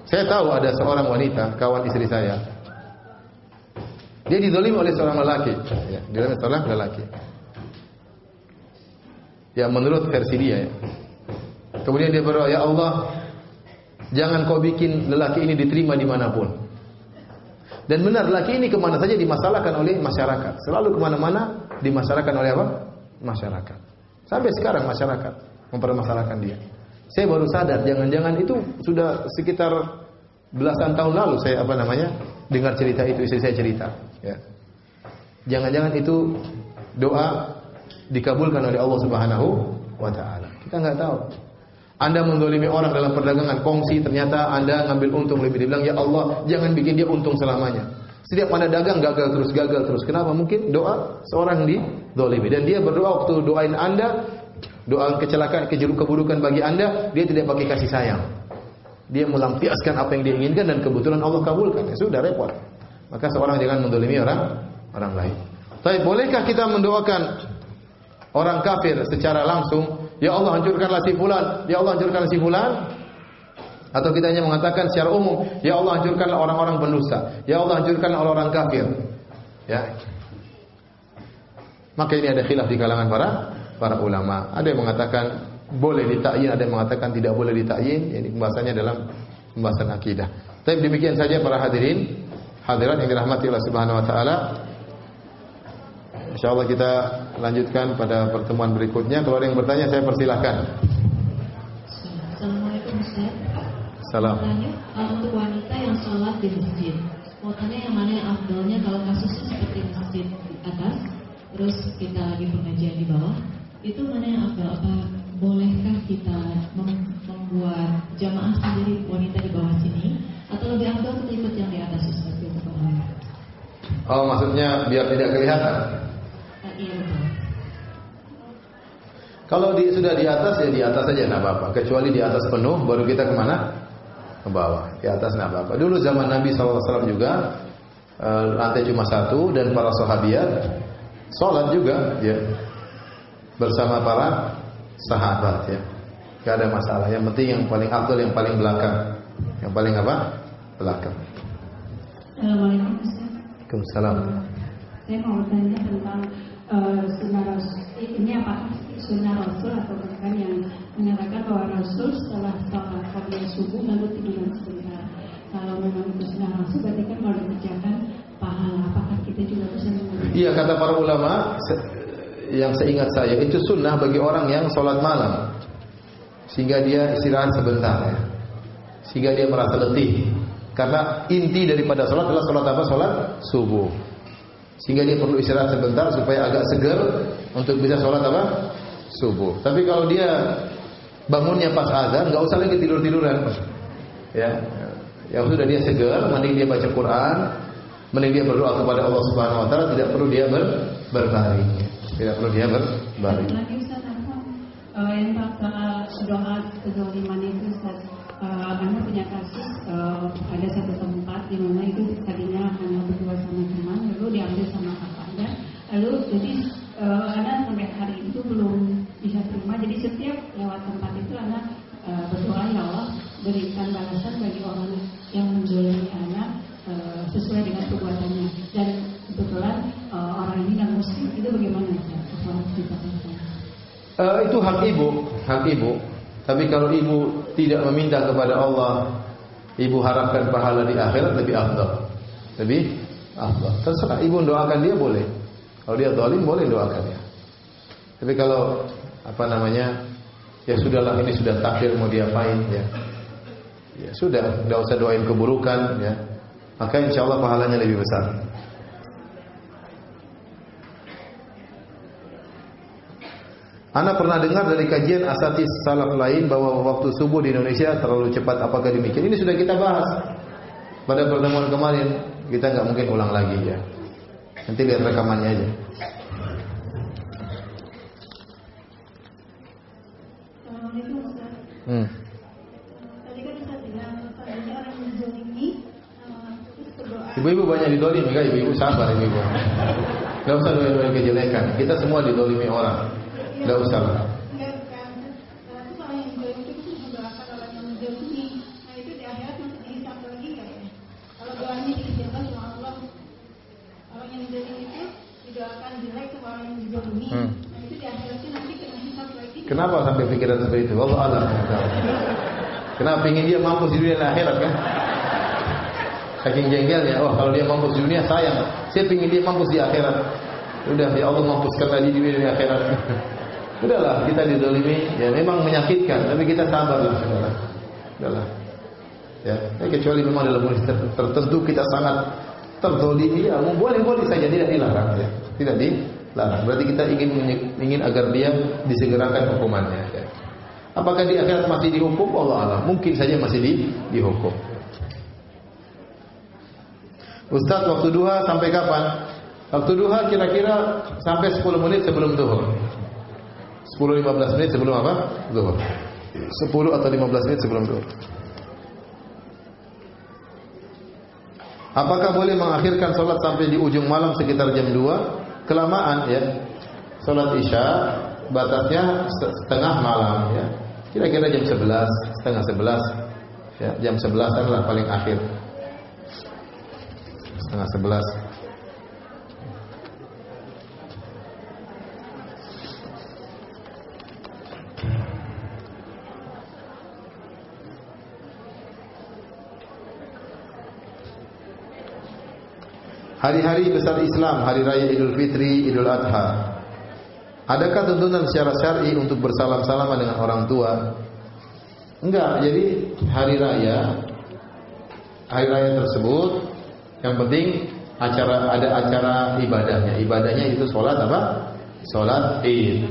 Saya tahu ada seorang wanita, kawan istri saya. Dia didolimi oleh seorang lelaki. Ya, didolimi oleh seorang lelaki. Ya, menurut versi dia ya. Kemudian dia berdoa, ya Allah, jangan kau bikin lelaki ini diterima dimanapun. Dan benar, lelaki ini kemana saja dimasalahkan oleh masyarakat. Selalu kemana-mana dimasalahkan oleh apa? Masyarakat. Sampai sekarang masyarakat mempermasalahkan dia. Saya baru sadar, jangan-jangan itu sudah sekitar belasan tahun lalu saya dengar cerita itu, istri saya cerita. Ya. Jangan-jangan itu doa dikabulkan oleh Allah Subhanahu wa Ta'ala. Kita nggak tahu. Anda mendolimi orang dalam perdagangan kongsi, ternyata Anda ngambil untung lebih. Dia bilang, ya Allah, jangan bikin dia untung selamanya. Setiap Anda dagang gagal terus. Kenapa? Mungkin doa seorang didolimi. Dan dia berdoa waktu doain Anda, doa kecelakaan, keburukan bagi Anda, dia tidak pakai kasih sayang. Dia melampiaskan apa yang dia inginkan dan kebetulan Allah kabulkan. Ya sudah, repot. Maka seorang jangan mendolimi orang lain. Tapi bolehkah kita mendoakan orang kafir secara langsung? Ya Allah, hancurkanlah si fulan. Ya Allah, hancurkanlah si fulan. Atau kita hanya mengatakan secara umum, ya Allah, hancurkanlah orang-orang pendusta. Ya Allah, hancurkanlah orang-orang kafir. Ya. Maka ini ada khilaf di kalangan para ulama. Ada yang mengatakan boleh ditakyin, ada yang mengatakan tidak boleh ditakyin. Ini pembahasannya dalam pembahasan akidah. Tapi demikian saja para hadirin, hadirat yang dirahmati Allah Subhanahu wa taala. InsyaAllah kita lanjutkan pada pertemuan berikutnya. Kalau ada yang bertanya, saya persilahkan. Assalamualaikum Ustaz. Salam. Untuk wanita yang sholat di masjid, mau tanya yang mana yang afdalnya kalau kasusnya seperti masjid di atas, terus kita lagi pengajian di bawah, itu mana yang afdal? Apa bolehkah kita membuat jamaah sendiri wanita di bawah sini, atau lebih afdal kita ikut yang di atas Ustaz? Oh, maksudnya biar tidak kelihatan? Iya betul. Kalau sudah di atas, ya di atas saja, nggak apa-apa. Kecuali di atas penuh, baru kita kemana? Ke bawah. Di atas nggak apa-apa. Dulu zaman Nabi SAW juga lantai cuma satu, dan para sahabiat sholat juga, ya, bersama para sahabat, ya. Gak ada masalah. Yang penting yang paling afdal, yang paling belakang. Yang paling apa? Belakang. Assalamualaikum Ustaz. Waalaikumsalam. Saya mau bertanya tentang sunnah Rasul. Ini apakah sunnah Rasul atau bukan yang menyatakan bahwa Rasul setelah sholat qabliyah subuh lalu tiduran sebentar. kalau memang itu sunnah Rasul, berarti kan kalau dikerjakan pahala. Apakah kita juga bisa mengurangi? Iya, kata para ulama, yang seingat saya itu sunnah bagi orang yang sholat malam, sehingga dia istirahat sebentar, ya. Sehingga dia merasa letih. Karena inti daripada sholat adalah sholat apa? Sholat subuh. Sehingga dia perlu istirahat sebentar supaya agak segar untuk bisa sholat apa? Subuh. Tapi kalau dia bangunnya pas azan, nggak usah lagi tidur-tiduran. Ya, sudah dia segar, mending dia baca Quran, mending dia berdoa kepada Allah Subhanahu Wa Taala. Tidak perlu dia berbaring. Tidak perlu dia berbaring. Lagi Ustaz, yang soal doa kezaliman itu Ustaz, Anda punya kasus ada satu tempat di mana itu tadinya hanya berdua sama teman, lalu diambil sama kakaknya, lalu jadi Anda sampai hari itu belum bisa terima. Jadi setiap lewat tempat itu Anda berdoa, ya Allah berikan balasan bagi orang yang menzalimi anak sesuai dengan perbuatannya. Dan kebetulan orang ini non muslim, itu bagaimana Ustaz? Itu hak ibu. Tapi kalau ibu tidak meminta kepada Allah, ibu harapkan pahala di akhirat, lebih afdal. Terserah ibu doakan dia boleh. Kalau dia zalim boleh doakan ya. Tapi kalau ya sudahlah, ini sudah takdir, mau diapain ya. Ya sudah, enggak usah doain keburukan ya. Maka insyaallah pahalanya lebih besar. Anda pernah dengar dari kajian asatidz salaf lain bahwa waktu subuh di Indonesia terlalu cepat. Apakah demikian? Ini sudah kita bahas pada pertemuan kemarin. Kita nggak mungkin ulang lagi ya. Nanti lihat rekamannya aja. Assalamualaikum Ustaz. Tadi kan Ustaz bilang seandainya orang yang dizalimi terus berdoa. Ibu-ibu banyak didolimi, kan? Ibu-ibu sabar, ibu-ibu. Gak usah doa-doa kejelekan. Kita semua didolimi orang. Gak usah lah. Enggak kan. Terus orang yang dizalimi itu mendoakan orang yang dizalimi. Nah itu di akhirat masih dihisab lagi nggak ya? Kalau doanya diizinkan sama Allah, orang yang dizalimi itu didoakan jelek sama orang yang dizalimi. Nah itu di akhiratnya nanti kena hisab lagi. Kenapa sampai pikiran seperti itu? Wallahu a'lam. Kenapa ingin dia mampus di dunia dan akhirat kan? Saking jengkelnya. Oh, kalau dia mampus di dunia sayang. Saya ingin dia mampus di akhirat. Udah, ya Allah mampuskan tadi di dunia dan akhirat. Udahlah, kita dizalimi, ya memang menyakitkan, tapi kita sabarlah. Udahlah. Ya, kecuali memang dalam kondisi tertentu kita sangat terzalimi, ya boleh saja, tidak dilarang ya. Tidak dilarang. Berarti kita ingin agar dia disegerakan hukumannya ya. Apakah di akhirat masih dihukum? Allah alam. Mungkin saja masih dihukum. Ustaz, waktu duha sampai kapan? Waktu duha kira-kira sampai 10 menit sebelum zuhur. 10-15 menit sebelum apa? Zuhur. 10 atau 15 menit sebelum zuhur. Apakah boleh mengakhirkan sholat sampai di ujung malam sekitar jam 2? Kelamaan ya. Sholat Isya batasnya setengah malam ya. Kira-kira jam 11, setengah 11 ya, jam 11 adalah paling akhir. Setengah 11. Hari-hari besar Islam, hari raya Idul Fitri, Idul Adha. Adakah tuntunan secara syar'i untuk bersalam-salaman dengan orang tua? Enggak. Jadi hari raya tersebut yang penting ada acara ibadahnya. Ibadahnya itu sholat apa? Sholat Id.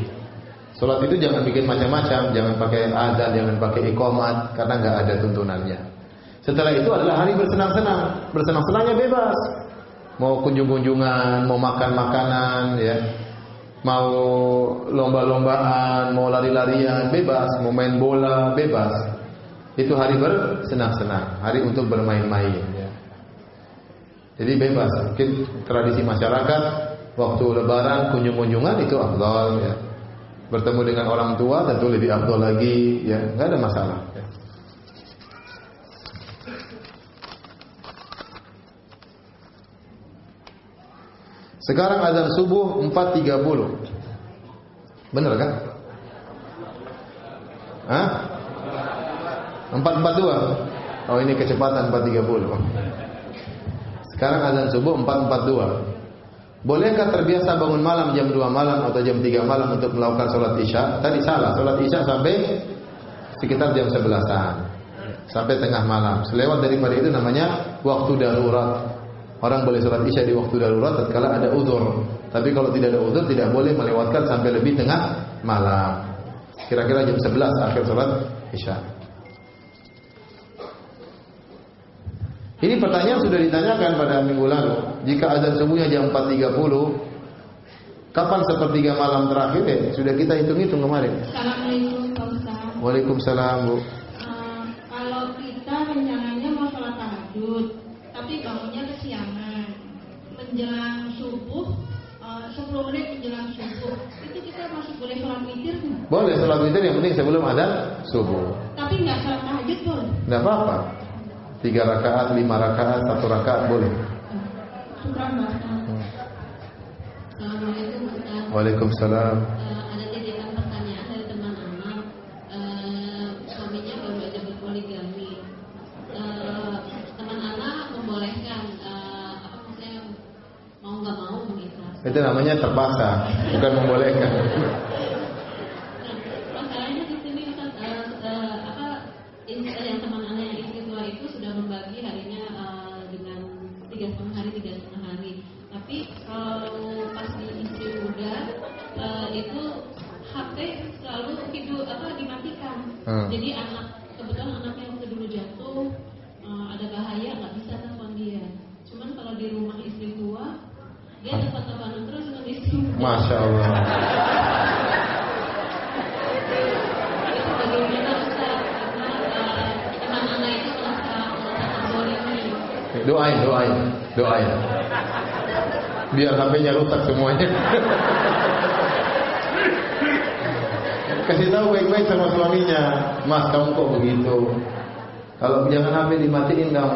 Sholat itu jangan bikin macam-macam, jangan pakai azan, jangan pakai iqamat, karena enggak ada tuntunannya. Setelah itu adalah hari bersenang-senang. Bersenang-senangnya bebas. Mau kunjung-kunjungan, mau makan makanan, ya, mau lomba-lombaan, mau lari-larian, bebas, mau main bola, bebas. Itu hari bersenang-senang, hari untuk bermain-main. Ya. Jadi bebas. Mungkin tradisi masyarakat waktu Lebaran kunjung-kunjungan itu afdal. Ya. Bertemu dengan orang tua tentu lebih afdal lagi. Ya, nggak ada masalah. Ya. Sekarang azan subuh 4.30. Benar kan? Hah? 4.42. Oh ini kecepatan 4.30. Sekarang azan subuh 4.42. Bolehkah terbiasa bangun malam jam 2 malam atau jam 3 malam untuk melakukan sholat isya? Tadi salah, sholat isya sampai sekitar jam 11-an. Sampai tengah malam. Selewat daripada itu namanya waktu darurat. Orang boleh sholat isya di waktu darurat tatkala ada uzur. Tapi kalau tidak ada uzur tidak boleh melewatkan sampai lebih tengah malam. Kira-kira jam 11 akhir sholat isya. Ini pertanyaan sudah ditanyakan pada minggu lalu. Jika azan subuhnya jam 4.30, kapan sepertiga malam terakhir? Sudah kita hitung-hitung kemarin. Assalamualaikum Pak Ustaz. Waalaikumsalam Bu. Kalau kita rencananya mau sholat tahajud, tapi bangunnya kesiangan, menjelang subuh, 10 menit menjelang subuh, itu kita masih boleh sholat witir nggak? Boleh sholat witir, yang penting sebelum azan subuh. Tapi nggak sholat tahajud boleh? Nggak apa-apa. 3 rakaat, 5 rakaat, 1 rakaat boleh. Assalamualaikum Ustaz. Waalaikumsalam. Ada titipan pertanyaan dari teman anak. Suaminya baru aja berpoligami. Teman anak membolehkan maksudnya mau nggak mau menikah. Itu namanya terpaksa, bukan membolehkan. Masalahnya di sini Ustaz, yang teman anak yang istri tua itu sudah membagi harinya dengan 3,5 hari 3,5 hari. Tapi kalau pas di istri muda itu HP selalu hidup dimatikan. Jadi kebetulan anaknya waktu dulu jatuh ada bahaya nggak bisa telepon dia. Cuman kalau di rumah istri tua dia telepon-teleponan terus dengan istri muda. Masya Allah. Itu bagaimana Ustaz? Karena teman anak itu merasa terzalimi. Doain. Biar HP-nya rusak semuanya. Kasih tahu baik-baik sama suaminya, Mas kamu kok begitu? Kalau jangan HP dimatiin kamu.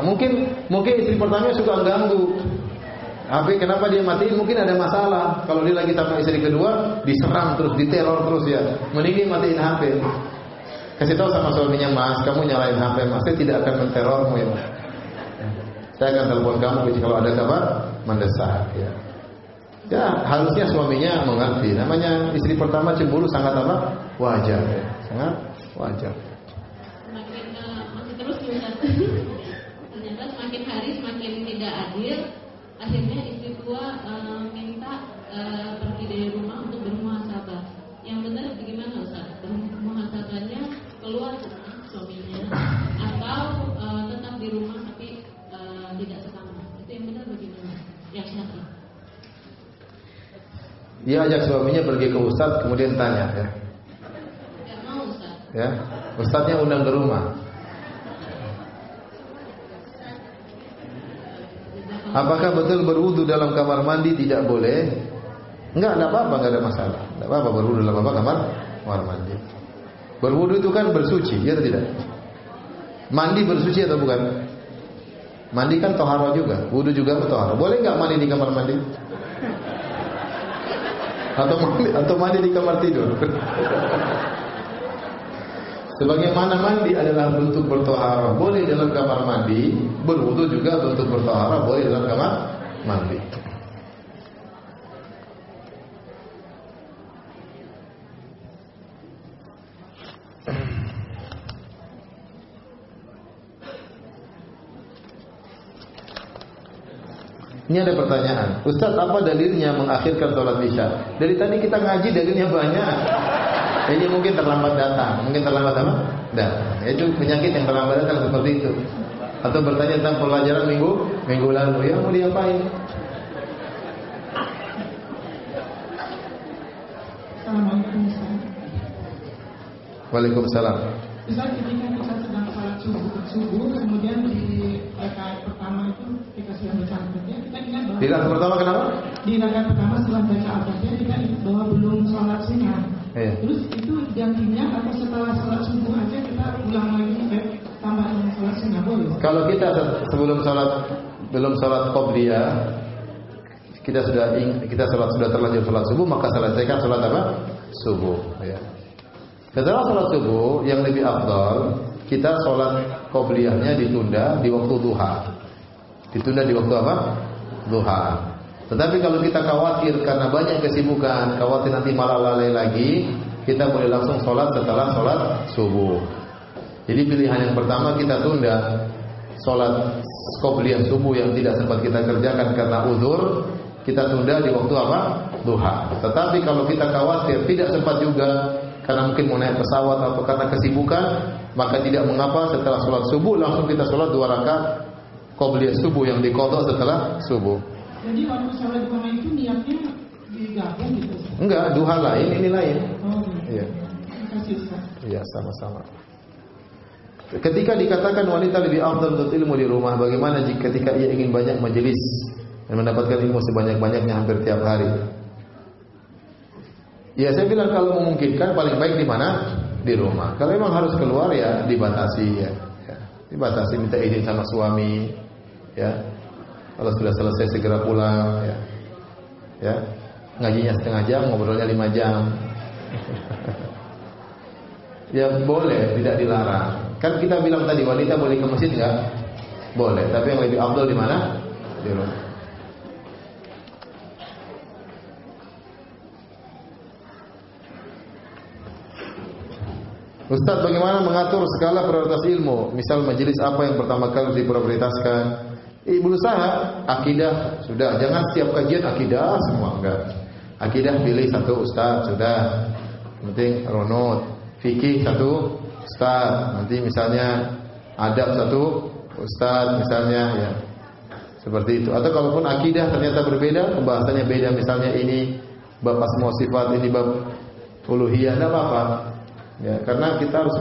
Mungkin istri pertama suka ganggu. HP kenapa dia matiin? Mungkin ada masalah. Kalau dia lagi sama istri kedua, diserang terus, diteror terus ya. Mending dia matiin HP. Kasih tahu sama suaminya, Mas, kamu nyalain HP, Mas, saya tidak akan menterormu ya. Saya akan telepon kamu kalau ada kabar mendesak ya. Ya, harusnya suaminya mengerti. Namanya istri pertama cemburu sangat apa? Wajar ya. Sangat wajar. Masih terus Ustaz. Ternyata semakin hari semakin tidak adil. Akhirnya istri tua minta pergi dari rumah untuk bermuhasabah. Yang benar bagaimana Ustaz? Bermuhasabahnya keluar suaminya atau tetap di rumah tapi tidak sama? Itu yang benar bagaimana? Yang syar'i. Dia ajak suaminya pergi ke ustadz, kemudian tanya ya. Tidak mau Ustaz. Ya, ustadznya undang ke rumah. Apakah betul berwudu dalam kamar mandi tidak boleh? Enggak, ada apa-apa, enggak ada masalah. Enggak apa-apa berwudu dalam kamar mandi. Berwudu itu kan bersuci, ya atau tidak? Mandi bersuci atau bukan? Mandi kan toharo juga, wudu juga toharo. Boleh enggak mandi di kamar mandi? Atau mandi di kamar tidur? Sebagaimana mandi adalah bentuk bertohara, boleh dalam kamar mandi. Berwudu juga bentuk bertohara, boleh dalam kamar mandi. Ini ada pertanyaan, Ustaz, apa dalilnya mengakhirkan sholat isya? Dari tadi kita ngaji dalilnya banyak. Ini mungkin terlambat datang. Mungkin terlambat apa? Datang. Itu penyakit yang terlambat datang seperti itu. Atau bertanya tentang pelajaran minggu lalu, ya mau diapain? Assalamualaikum Ustaz. Waalaikumsalam. Ustaz, ketika kita sedang sholat subuh, kemudian di rakaat pertama itu kita sudah baca Al-Fatihah, kita ingat bahwa Di rakaat pertama kenapa? di rakaat pertama setelah baca Al-Fatihah kita ingat bahwa belum sholat sunnah. Iya. Terus itu gantinya atau setelah sholat subuh aja kita ulang lagi tambahin sholat sunnah boleh? Kalau kita belum sholat qobliyah, kita sudah terlanjur sholat subuh, maka selesaikan sholat apa? Subuh. Ya. Setelah sholat subuh yang lebih afdal kita sholat qobliyahnya ditunda di waktu duha. Ditunda di waktu apa? Duha. Tetapi kalau kita khawatir karena banyak kesibukan, khawatir nanti malah lalai lagi, kita boleh langsung sholat setelah sholat subuh. Jadi pilihan yang pertama kita tunda sholat qobliyah subuh yang tidak sempat kita kerjakan karena uzur, kita tunda di waktu apa? Duha. Tetapi kalau kita khawatir tidak sempat juga karena mungkin mau naik pesawat atau karena kesibukan, maka tidak mengapa setelah sholat subuh langsung kita sholat 2 rakaat qobliyah subuh yang diqadha setelah subuh. Jadi waktu sholat duha itu niatnya digabung gitu? Enggak, duha lain, ini lain. Oh, iya. Terima kasih, Ustaz. Iya, sama-sama. Ketika dikatakan wanita lebih afdal untuk ilmu di rumah, bagaimana jika ketika ia ingin banyak majelis dan mendapatkan ilmu sebanyak-banyaknya hampir tiap hari? Ya, saya bilang kalau memungkinkan paling baik di mana? Di rumah. Kalau memang harus keluar ya dibatasi ya. Dibatasi, minta izin sama suami ya. Kalau sudah selesai segera pulang ya. Ya. Ngajinya setengah jam, ngobrolnya 5 jam. Ya boleh, tidak dilarang. Kan kita bilang tadi wanita boleh ke masjid enggak? Boleh, tapi yang lebih afdal di mana? Di rumah. Ustaz, bagaimana mengatur skala prioritas ilmu? Misal majelis apa yang pertama kali diprioritaskan? Berusaha akidah sudah, jangan setiap kajian akidah semua enggak. Akidah pilih satu ustaz sudah. Penting runut. Fikih satu ustaz. Nanti misalnya adab satu ustaz misalnya ya. Seperti itu. Atau kalaupun akidah ternyata berbeda, pembahasannya beda, misalnya ini bab asma sifat, ini bab uluhiyah, enggak apa-apa. Ya, karena kita harus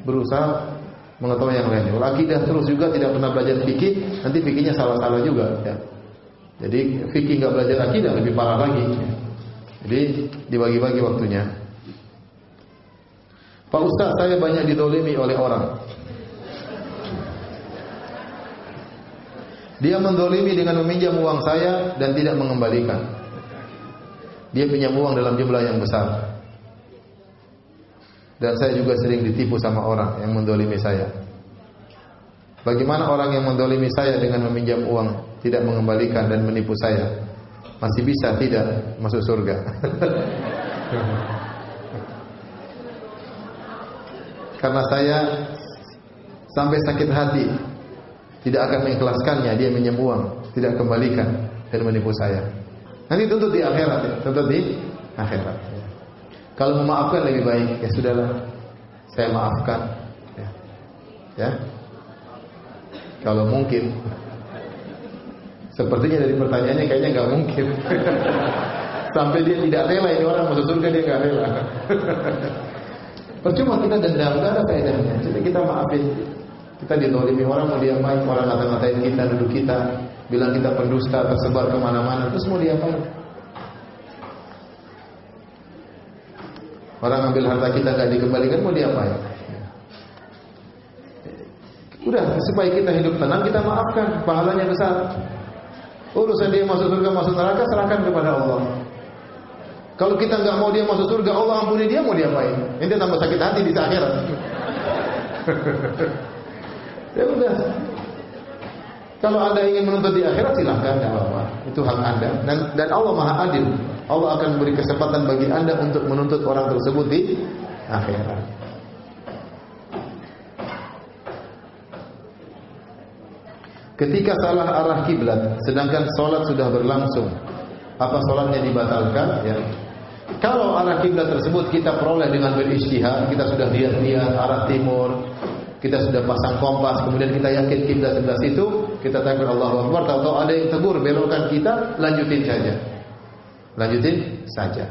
berusaha mengetahui yang lainnya. Kalau akidah terus juga tidak pernah belajar fikih, nanti fikihnya salah-salah juga. Ya. Jadi fikih nggak belajar akidah lebih parah lagi. Ya. Jadi dibagi-bagi waktunya. Pak Ustaz, saya banyak didolimi oleh orang. Dia mendolimi dengan meminjam uang saya dan tidak mengembalikan. Dia pinjam uang dalam jumlah yang besar. Dan saya juga sering ditipu sama orang yang mendolimi saya. Bagaimana orang yang mendolimi saya dengan meminjam uang, tidak mengembalikan dan menipu saya? Masih bisa tidak masuk surga? Karena saya sampai sakit hati, tidak akan mengikhlaskannya, dia minjam uang, tidak kembalikan dan menipu saya. Nanti tuntut di akhirat ya, tuntut di akhirat. Kalau memaafkan lebih baik, ya sudahlah, saya maafkan. Ya. Kalau mungkin. Sepertinya dari pertanyaannya kayaknya nggak mungkin. Sampai dia tidak rela, ini orang masuk surga dia nggak rela. Percuma kita dendam, nggak ada faedahnya. Jadi kita maafin. Kita didolimi orang, mau diapain? Orang ngata-ngatain kita, nuduh kita, bilang kita pendusta, tersebar kemana-mana. Terus mau diapain? Orang ambil harta kita gak dikembalikan, mau diapain? Udah, supaya kita hidup tenang, kita maafkan, pahalanya besar. Urusan dia masuk surga, masuk neraka, serahkan kepada Allah. Kalau kita nggak mau dia masuk surga, Allah ampuni dia, mau diapain? Ini tambah sakit hati di akhirat. Ya udah. Kalau Anda ingin menuntut di akhirat, silahkan, tidak apa-apa. Itu hak Anda. Dan Allah Maha Adil. Allah akan beri kesempatan bagi Anda untuk menuntut orang tersebut di akhirat. Ketika salah arah kiblat, sedangkan sholat sudah berlangsung, apa sholatnya dibatalkan? Ya. Kalau arah kiblat tersebut kita peroleh dengan berijtihad, kita sudah lihat arah timur, kita sudah pasang kompas, kemudian kita yakin kiblat sebelah situ, kita takbir Allahu Akbar, tahu-tahu ada yang tegur belokkan kita, lanjutin saja. Lanjutin saja.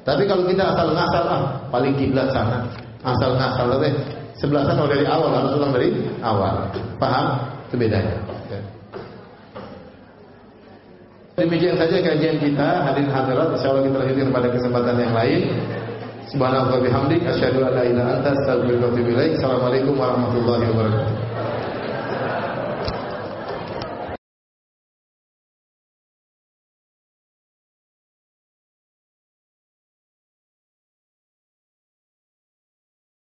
Tapi kalau kita asal ngasal, paling kiblat sana, asal ngasal, sebelah sana dari awal, harus ulang dari awal. Paham? Itu bedanya. Demikian saja kajian kita, hadirin hadirat. Insyaallah kita lanjutkan pada kesempatan yang lain. Subhanallah wa bihamdik, asyhadu an la ilaha illa anta, astaghfiruka wa atubu ilaik. Assalamualaikum warahmatullahi wabarakatuh.